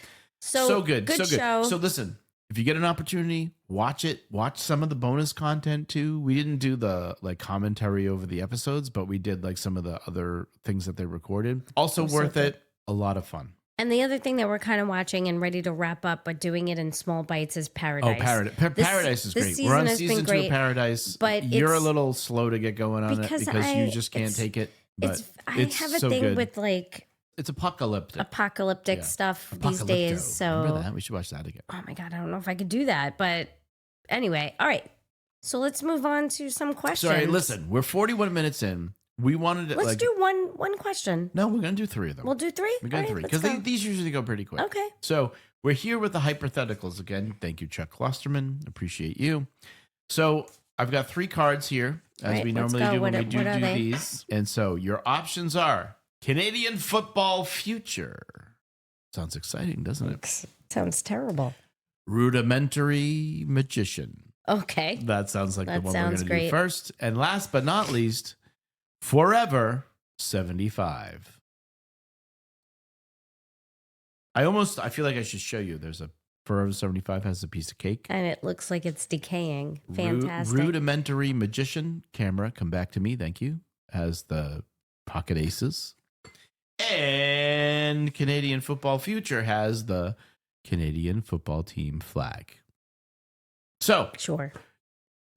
So good. Good show. So listen, if you get an opportunity, watch it. Watch some of the bonus content too. We didn't do the like commentary over the episodes, but we did like some of the other things that they recorded. Also was so worth good. it. A lot of fun. And the other thing that we're kind of watching and ready to wrap up, but doing it in small bites, is Paradise. Oh, Paradise. Paradise is this great. We're on season has been season 2 great, of Paradise. but you're a it's- little slow to get going on it because because you I- just can't it's- take it. But I it's have a so thing good. with like It's apocalyptic. apocalyptic Yeah. stuff these Apocalypto. days. Remember So, that? We should watch that again. oh my God, I don't know if I could do that. But anyway, all right. So let's move on to some questions. Sorry, listen. We're 41 minutes in. We wanted to Let's like do one question. No, we're gonna do 3 of them. We'll do 3. We're gonna do 3 because these usually go pretty quick. Okay. So we're here with the hypotheticals again. Thank you, Chuck Klosterman. Appreciate you. So I've got 3 cards here, as Right, we let's normally go. do when What we do are they? these. And so your options are Canadian football future. Sounds exciting, doesn't it? Sounds terrible. Rudimentary magician. Okay. That sounds like That the one sounds we're going to do great. first. And last but not least, Forever 75. I feel like I should show you. There's a Forever 75 has a piece of cake. And it looks like it's decaying. Ru- Fantastic. Rudimentary magician camera. Come back to me. Thank you. Has the pocket aces. And Canadian football future has the Canadian football team flag. So, Sure.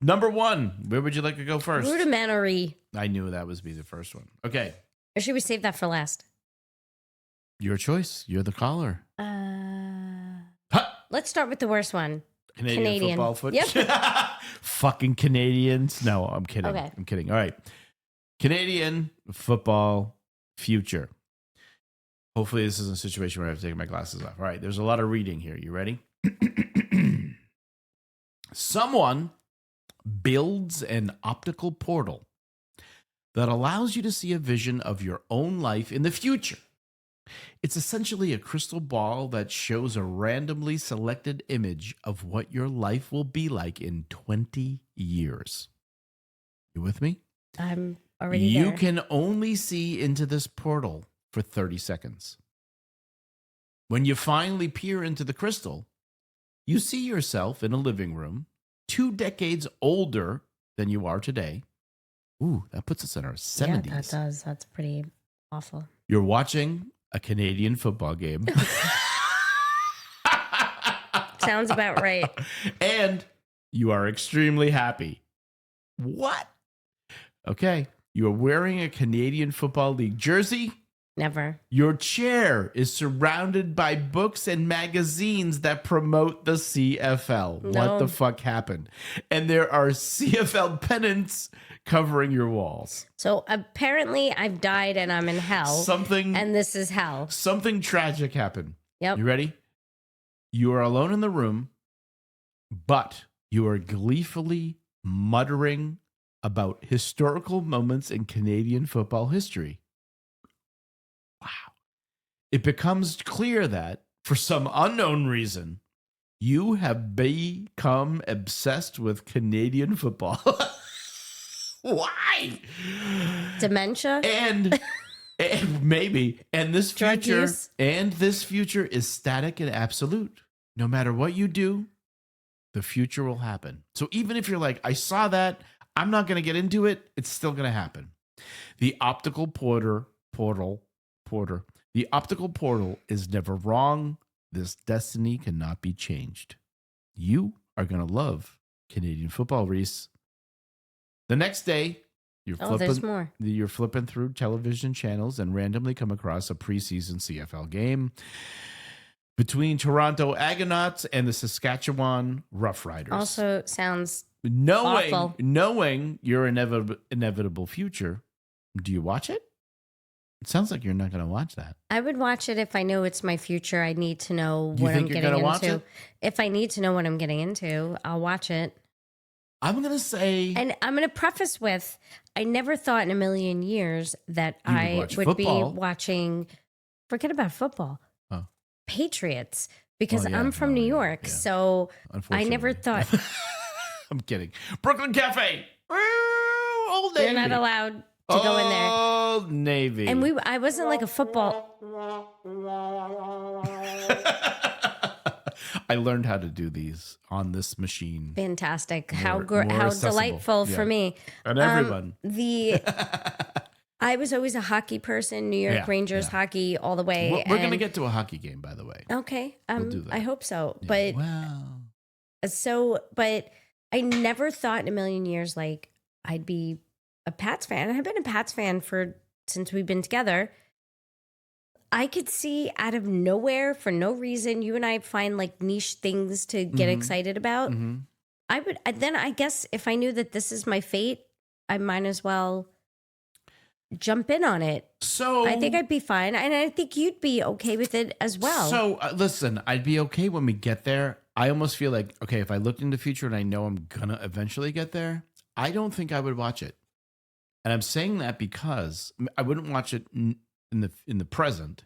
number 1, where would you like to go first? Rudimentary. I knew that was be the first one. Okay. Or should we save that for last? Your choice. You're the caller. Ha! Let's start with the worst one. Canadian football foot. Yep. Fucking Canadians. No, I'm kidding. Okay. I'm kidding. All right. Canadian football future. Hopefully, this isn't a situation where I have to take my glasses off. All right. There's a lot of reading here. You ready? Someone builds an optical portal that allows you to see a vision of your own life in the future. It's essentially a crystal ball that shows a randomly selected image of what your life will be like in 20 years. You with me? I'm already You there. can only see into this portal for 30 seconds. When you finally peer into the crystal, you see yourself in a living room 2 decades older than you are today. Ooh, that puts us in our 70s. Yeah, that does. That's pretty awful. You're watching a Canadian football game. Sounds about right. And you are extremely happy. What? Okay. You are wearing a Canadian Football League jersey. Never. Your chair is surrounded by books and magazines that promote the CFL. What No. the fuck happened? And there are CFL pennants covering your walls. So apparently I've died and I'm in hell. Something And this is hell. something tragic happened. Yep. You ready? You are alone in the room, but you are gleefully muttering about historical moments in Canadian football history. Wow. It becomes clear that, for some unknown reason, you have become obsessed with Canadian football. Why? Dementia? And maybe this Drug future use? this future is static and absolute. No matter what you do, the future will happen. So even if you're like, I saw that, I'm not going to get into it, it's still going to happen. The optical portal. The optical portal is never wrong. This destiny cannot be changed. You are going to love Canadian football, Reese. The next day, Oh, there's more. you're flipping through television channels and randomly come across a preseason CFL game between Toronto Argonauts and the Saskatchewan Roughriders. Also sounds knowing awful. your inevitable future, do you watch it? It sounds like you're not going to watch that. I would watch it if I know it's my future. I need to know Do you what I'm think you're getting gonna watch into. it? If I need to know what I'm getting into, I'll watch it. I'm going to say And I'm going to preface with I never thought in a million years that You would I watch would football. be watching, forget about football, Oh. Patriots, because Oh, yeah. I'm from Oh, New yeah. York. Yeah. So I never unfortunately. thought, I'm kidding. Brooklyn Cafe. Old Navy. You're not allowed to go in there. Old Navy. And I wasn't like a football. I learned how to do these on this machine. Fantastic. More How accessible. delightful for Yeah. me. And everyone. I was always a hockey person, New York Yeah, Rangers yeah. hockey all the way. We're going to and- get to a hockey game, by the way. Okay. do that. I hope so. Yeah. But Wow. but I never thought in a million years like I'd be a Pats fan. I've been a Pats fan since we've been together. I could see out of nowhere for no reason, you and I find like niche things to get Mhm. excited about. hmm Then I guess if I knew that this is my fate, I might as well jump in on it. So I think I'd be fine. And I think you'd be okay with it as well. So listen, I'd be okay when we get there. I almost feel like, okay, if I looked into the future and I know I'm gonna eventually get there, I don't think I would watch it. And I'm saying that because I wouldn't watch it in the present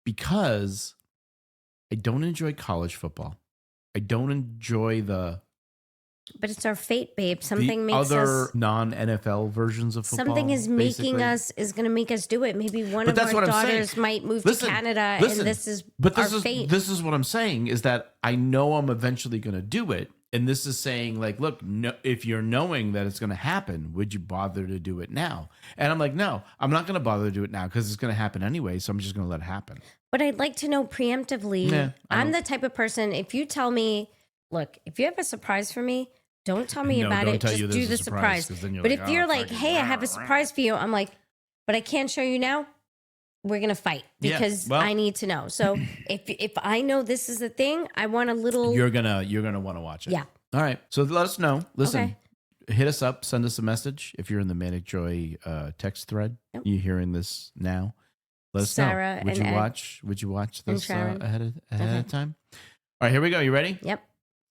because I don't enjoy college football. I don't enjoy the But it's our fate, babe. Something makes other us. non-NFL versions of football. Something is basically. going to make us do it. Maybe one But of that's our what I'm saying. daughters might move Listen, to Canada, listen, and this is But our this is fate. this is what I'm saying is that I know I'm eventually going to do it, and this is saying like, look, no, if you're knowing that it's going to happen, would you bother to do it now? And I'm like, no, I'm not going to bother to do it now because it's going to happen anyway. So I'm just going to let it happen. But I'd like to know preemptively. Nah, I I'm don't- the type of person. If you tell me, look, if you have a surprise for me, don't tell me No, about don't it. tell Just you do there's the a surprise, surprise. 'cause then you're But like, if oh, you're like, fucking hey, I have a rah, rah. surprise for you, I'm like, but I can't show you now. We're gonna fight Yeah, because well- I need to know. So if I know this is a thing, I want a little. You're gonna want to watch it. Yeah. All right. So let us know. Listen, Okay. hit us up. Send us a message if you're in the Manic Joy text thread. Yep. You hearing this now? Let us Sarah know. Would and you Ed watch? Would you watch and this Sharon. ahead of Okay. time? All right, here we go. You ready? Yep.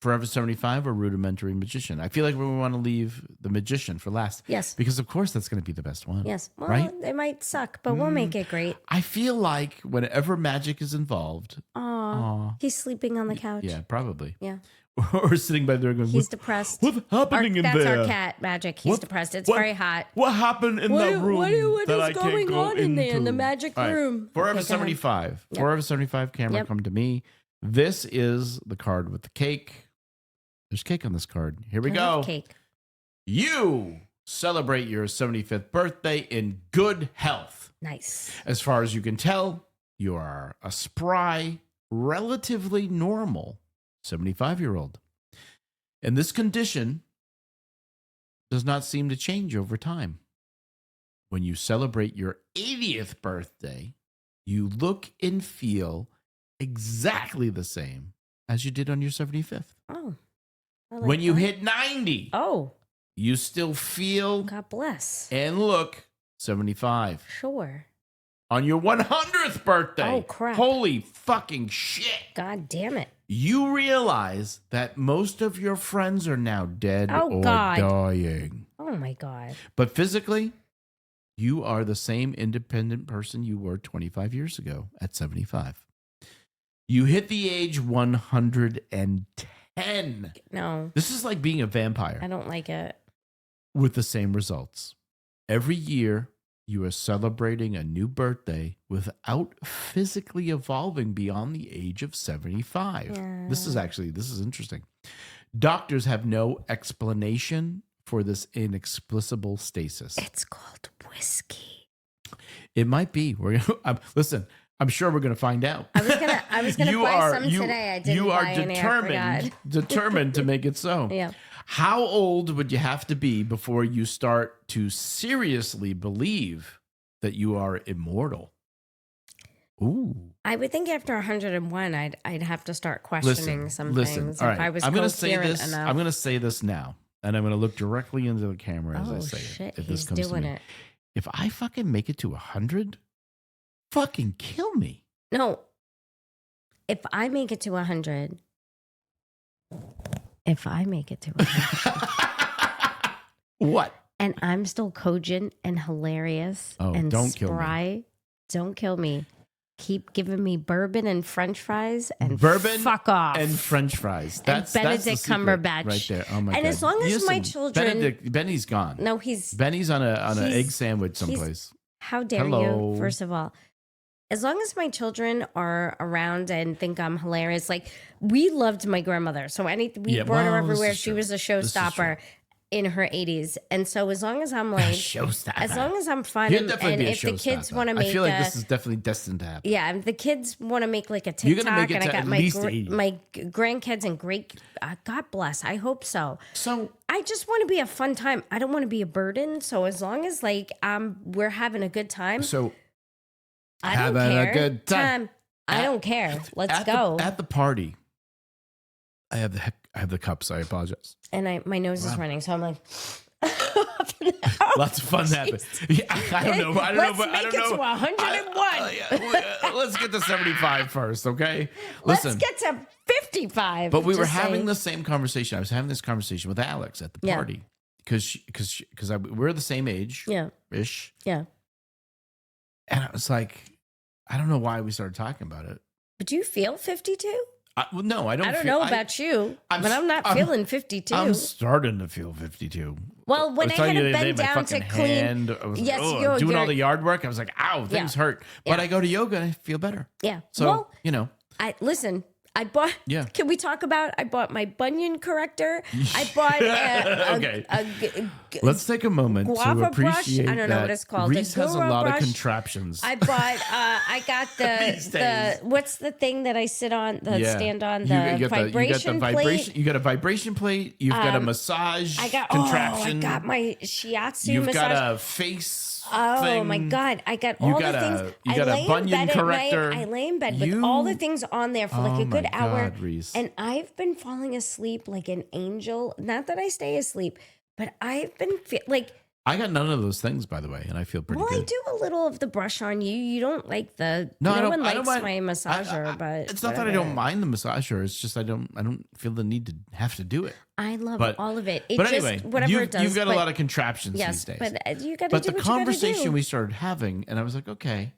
Forever 75 or Rudimentary Magician? I feel like we want to leave the Magician for last Yes. because, of course, that's going to be the best one. Yes. Well, Right? they might suck, but we'll make it great. I feel like whenever magic is involved, Aw. aw, He's sleeping on the couch. yeah, probably. Yeah. Or sitting by there going, He's what, depressed. what's happening in That's there? our cat, Magic. He's What- depressed. It's what- very hot. What happened in that room what that is I can't going go on in there in the into? magic All right. room? Forever Okay, go ahead. 75. Yep. Forever 75 camera, Yep. come to me. This is the card with the cake. There's cake on this card. Here we I go. love cake. You celebrate your 75th birthday in good health. Nice. As far as you can tell, you are a spry, relatively normal 75-year-old. And this condition does not seem to change over time. When you celebrate your 80th birthday, you look and feel exactly the same as you did on your 75th. Oh. I like When you that. hit 90, Oh, you still feel God bless. and look 75. Sure. On your 100th birthday, Oh, crap. holy fucking shit, God damn it. you realize that most of your friends are now dead Oh, or God. dying. Oh my God. But physically, you are the same independent person you were 25 years ago at 75. You hit the age 110. No, This is like being a vampire I don't like it. with the same results. Every year, you are celebrating a new birthday without physically evolving beyond the age of 75. This is interesting. Doctors have no explanation for this inexplicable stasis. It's called whiskey. It might be. Listen, I'm sure we're going to find out. I was gonna buy some today. I didn't You are buy any. I forgot. determined to make it so. Yeah. How old would you have to be before you start to seriously believe that you are immortal? Ooh. I would think after 101, I'd have to start questioning some things. All If right. I was I'm gonna coherent say this. enough. I'm going to say this now, and I'm going to look directly into the camera as I Oh say shit, it. If he's this comes to doing me. it. If I fucking make it to 100, fucking kill me. No. If I make it to 100, if I make it to 100, What? and I'm still cogent and hilarious Oh, and don't kill me. spry, don't kill me. keep giving me bourbon and French fries and Bourbon fuck off. and French fries. That's the Benedict secret Cumberbatch. right there. Oh my god! And as long as my children- Benny's gone. no, he's Benny's on an he's- egg sandwich someplace. how dare Hello. you? First of all, as long as my children are around and think I'm hilarious, like we loved my grandmother, so we Yeah, brought her well, this everywhere. is She true. was a This is showstopper in her 80s, and so as long as I'm like, Showstopper. as long as I'm fun, You'll and, definitely and be a if the kids showstopper. want to make, I feel like a, this is definitely destined to happen. yeah, if the kids want to make like a You're gonna TikTok, make it and I to got at my least 80. my grandkids and great, God bless. I hope so. So I just want to be a fun time. I don't want to be a burden. So as long as like we're having a good time, I don't having care. a good time. I don't care. Let's at go. at the party. I have the cups. I apologize. And my nose is Wow. running, so I'm like, Lots of fun happened. Yeah, I don't know. Let's but I make don't it know. to 101. Let's get to 75 first, okay? Let's Listen, get to 55. but we were Just having saying. the same conversation. I was having this conversation with Alex at the Yeah. party because we're the same age Yeah, ish, yeah. and I was like, I don't know why we started talking about it. But do you feel 52? Well, no, I don't. I don't feel, know about you, I'm but I'm not s- feeling 52. I'm starting to feel 52. Well, when was I telling had you to the other bend day, my down to fucking clean. hand, I was Yes, like, you're- doing all you're- the yard work. I was like, ow, things hurt. But Yeah. I go to yoga and I feel better. Yeah. So, well, you know, I listen. I bought. Yeah. Can we talk about? I bought my bunion corrector. I bought Okay. a let's take a moment guava to brush? appreciate I don't know that what it's called. A Reese has a Guru lot brush? of contraptions. I bought. I got These the days. what's the thing that I sit on? The stand on the you got vibration plate. vibration. You got a vibration plate. You've got a massage I got. contraption. Oh, I got my shiatsu You've massage. got a face. Oh thing. my God! I got You all got the a- things. you got I a lay in bunion bed corrector. At night. I lay in bed with You- all the things on there for like Oh a good my hour, God, Reese. and I've been falling asleep like an angel. Not that I stay asleep, but I've been like. I got none of those things, by the way, and I feel pretty Well, good. I do a little of the brush on you. You don't like the. No, I don't. one I likes don't my mind. massager, but it's not that I whatever. don't mind the massager. It's just I don't feel the need to have to do it. I love But- all of it. It But just anyway, whatever you've, it does. you've got but, a lot of contraptions yes, these days. but you got to But do the what you gotta conversation do. we started having, and I was like, okay,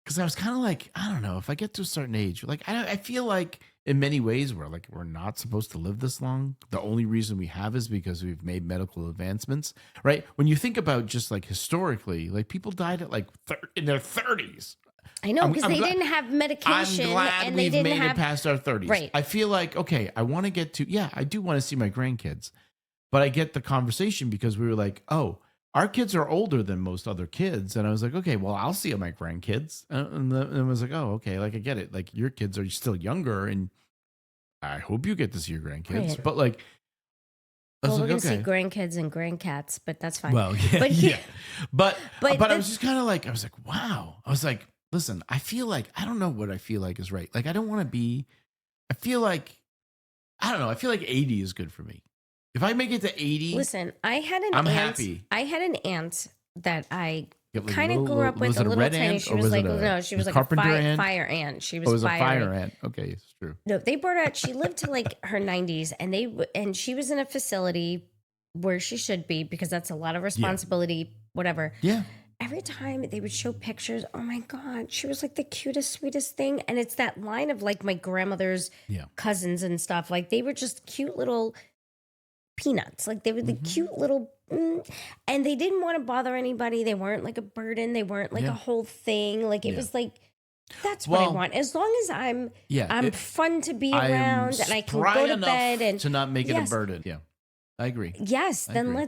because I was kind of like, I don't know, if I get to a certain age, like I feel like in many ways we're not supposed to live this long. The only reason we have is because we've made medical advancements, right? When you think about just like historically, like people died at like in their 30s. I know I'm because they glad- didn't have I'm medication glad and they we've didn't made have. it past our 30s. Right. I feel like, okay, I want to get to, yeah, I do want to see my grandkids. But I get the conversation because we were like, oh, our kids are older than most other kids. And I was like, okay, well, I'll see my grandkids. And I was like, oh, okay, like I get it. Like your kids are still younger and I hope you get to see your grandkids. Right. But like, I Well, was we're gonna like, see okay. grandkids and grandcats, but that's fine. Well, yeah, But- yeah. But but I the- was just kind of like, I was like, wow. I was like, listen, I feel like, I don't know what I feel like is right. Like, I don't want to be, I feel like, I don't know. I feel like 80 is good for me. If I make it to 80, Listen, I had an I'm aunt. happy. I had an aunt that I get like kind of little- grew up with, was a it little red tiny. ant She or was like, it a no, she was like a carpenter ant? fire ant. She Oh, was, it was a fire fire ant. Okay, it's true. No, they brought her out. She lived to like her 90s, and she was in a facility where she should be because that's a lot of responsibility. Whatever. Yeah. Every time they would show pictures, oh my God, she was like the cutest, sweetest thing. And it's that line of like my grandmother's Yeah. cousins and stuff. Like they were just cute little peanuts. Like they were the cute little, and they didn't want to bother anybody. They weren't like a burden. They weren't like Yeah. a whole thing. Like it Yeah. was like, that's what I Well, want. As long as I'm Yeah. fun to be I am around and I can spry go to enough bed and to not make it a Yes. burden. Yeah. I agree. yes, I then agree.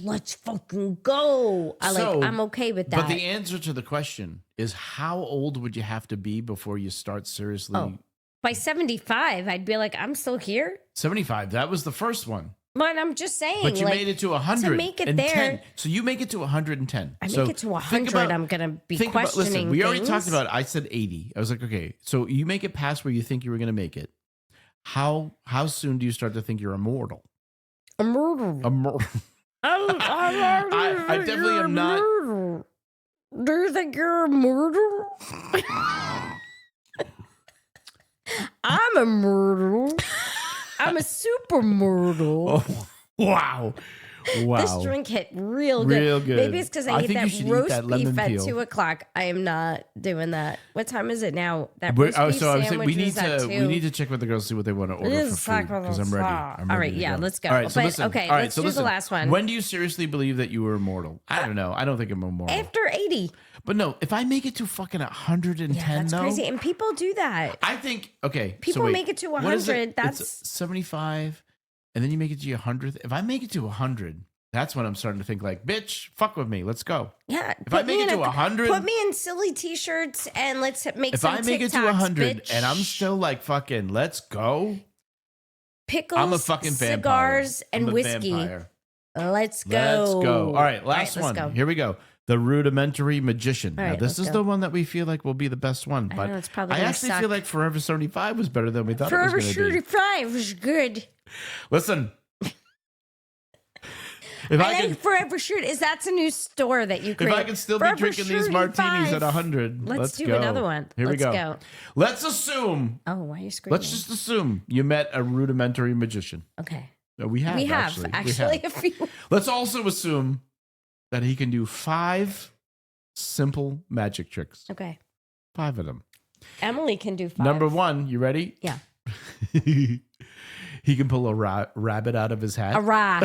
let's fucking go. So, I'm okay with that. But the answer to the question is how old would you have to be before you start seriously? Oh. By 75, I'd be like, I'm still here. 75. That was the first one. But I'm just saying, But you like, made it to 100. to make it there- So you make it to 110. I make So it to think 100. about- I'm gonna be think about- questioning. listen, we already things. talked about it. I said 80. I was like, okay, so you make it past where you think you were going to make it. How soon do you start to think you're immortal? a murder. Immortal. I definitely am not. Do you think you're a murderer? I'm a murderer. I'm a super murderer. Oh, wow. Wow. This drink hit real good. Real good. Maybe it's because I ate think you should that eat roast that lemon beef at peel. 2:00. I am not doing that. What time is it now? That We're- roast oh, beef so I was saying sandwich we need is at to 2. we need to check with the girls, see what they want to order This for is food because I'm ready. I'm All ready right, to yeah, go. let's go. All right, so But, listen. okay, all right, let's so do the listen. last one. When do you seriously believe that you were immortal? I don't know. I don't think I'm immortal. After 80. But no, if I make it to fucking 110, Yeah, that's though, crazy. And people do that. I think okay. People so wait, make it to what is 100. It's That's 75, and then you make it to your 100th. If I make it to 100, that's when I'm starting to think like, bitch, fuck with me. Let's go. yeah. If I make it to 100, put me in silly t-shirts and let's make if some I make it to TikToks, 100 bitch. and I'm still like fucking, let's go. pickles, I'm a fucking vampire. cigars, and I'm a whiskey. vampire. Let's go. Let's go. All right, last let's one. go. Here we go. The rudimentary magician. All Now, right, this let's is go. the one that we feel like will be the best one. I But know, it's probably I gonna actually suck. feel like Forever 75 was better than we thought Forever it was going to be. 35 is good. Listen. If I I like could, Forever Shirt. That's a new store that you if create. I could still be Forever drinking these Shirt martinis 5. at 100, Let's do go. another one. Here Let's we go. go. Let's assume. Oh, why are you screaming? Let's just assume you met a rudimentary magician. okay. We have. We have actually a few. Let's also assume that he can do 5 simple magic tricks. Okay. 5 of them. Emily can do 5. Number 1, you ready? Yeah. He can pull a rabbit out of his hat. A rah.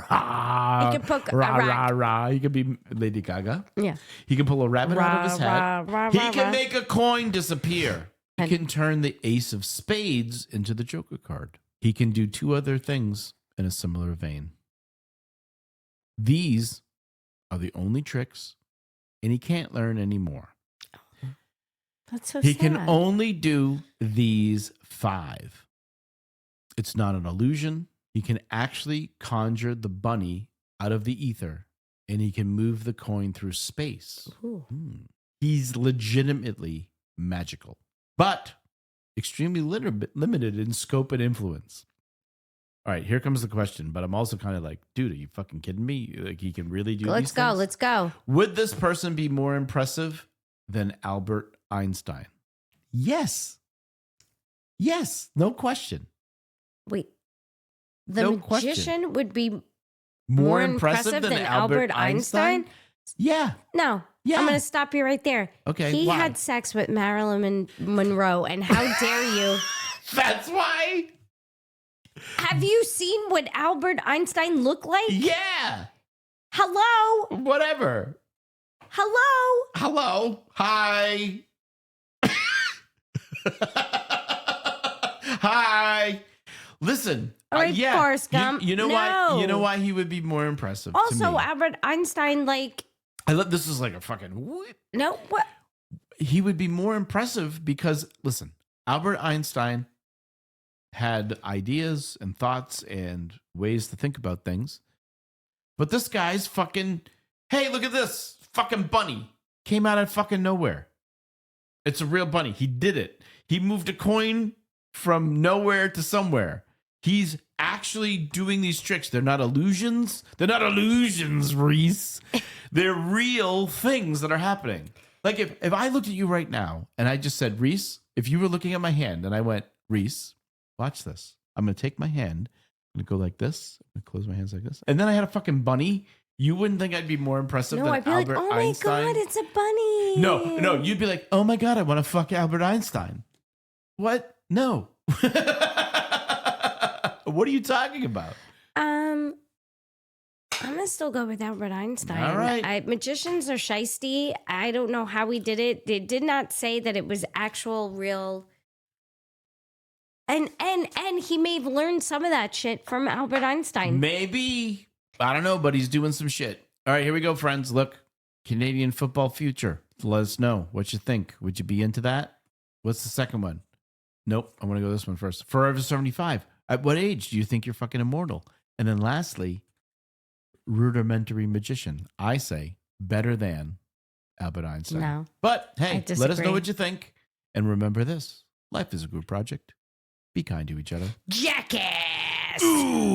Rah. He can poke a rah, rack. rah, rah. He could be Lady Gaga. Yeah. He can pull a rabbit out of his hat. Rah, He rah, can rah. make a coin disappear. He And- can turn the ace of spades into the Joker card. He can do 2 other things in a similar vein. These are the only tricks, and he can't learn any more. That's so He sad. can only do these 5. It's not an illusion. He can actually conjure the bunny out of the ether, and he can move the coin through space. Ooh. He's legitimately magical, but extremely limited in scope and influence. All right, here comes the question, but I'm also kind of like, dude, are you fucking kidding me? Like, he can really do Let's these go. things? Let's go. Would this person be more impressive than Albert Einstein? Yes. Yes, no question. Wait. The No question. magician would be More impressive than Albert Einstein? Yeah. No. Yeah. I'm going to stop you right there. Okay, He why? had sex with Marilyn Monroe, and how dare you? That's why. Have you seen what Albert Einstein looked like? Yeah. Hello? Whatever. Hello? Hello. Hi. Hi. Listen. All right, yeah. Forrest Gump. You know why? No. You know why he would be more impressive. to Also, me? Albert Einstein, like, I love this is like a fucking. What? no, what? He would be more impressive because listen, Albert Einstein had ideas and thoughts and ways to think about things, but this guy's fucking. Hey, look at this fucking bunny came out of fucking nowhere. It's a real bunny. He did it. He moved a coin from nowhere to somewhere. He's actually doing these tricks. They're not illusions. They're not illusions, Reese. They're real things that are happening. Like if I looked at you right now and I just said, Reese, if you were looking at my hand and I went, Reese, watch this. I'm going to take my hand. I'm going to go like this. I'm going to close my hands like this. And then I had a fucking bunny. You wouldn't think I'd be more impressive No, than I'd be Albert like, oh Einstein? my God, it's a bunny. No, you'd be like, oh my God, I want to fuck Albert Einstein. What? No. What are you talking about? I'm gonna still go with Albert Einstein. All right. Magicians are shisty. I don't know how he did it. They did not say that it was actual real. And he may have learned some of that shit from Albert Einstein. Maybe. I don't know, but he's doing some shit. All right, here we go, friends. Look, Canadian football future. Let us know what you think. Would you be into that? What's the second one? Nope. I want to go this one first. Forever 75. At what age do you think you're fucking immortal? And then lastly, rudimentary magician. I say better than Albert Einstein. No. But hey, I let us know disagree. what you think. And remember this life is a group project. Be kind to each other. Jackass! Ooh.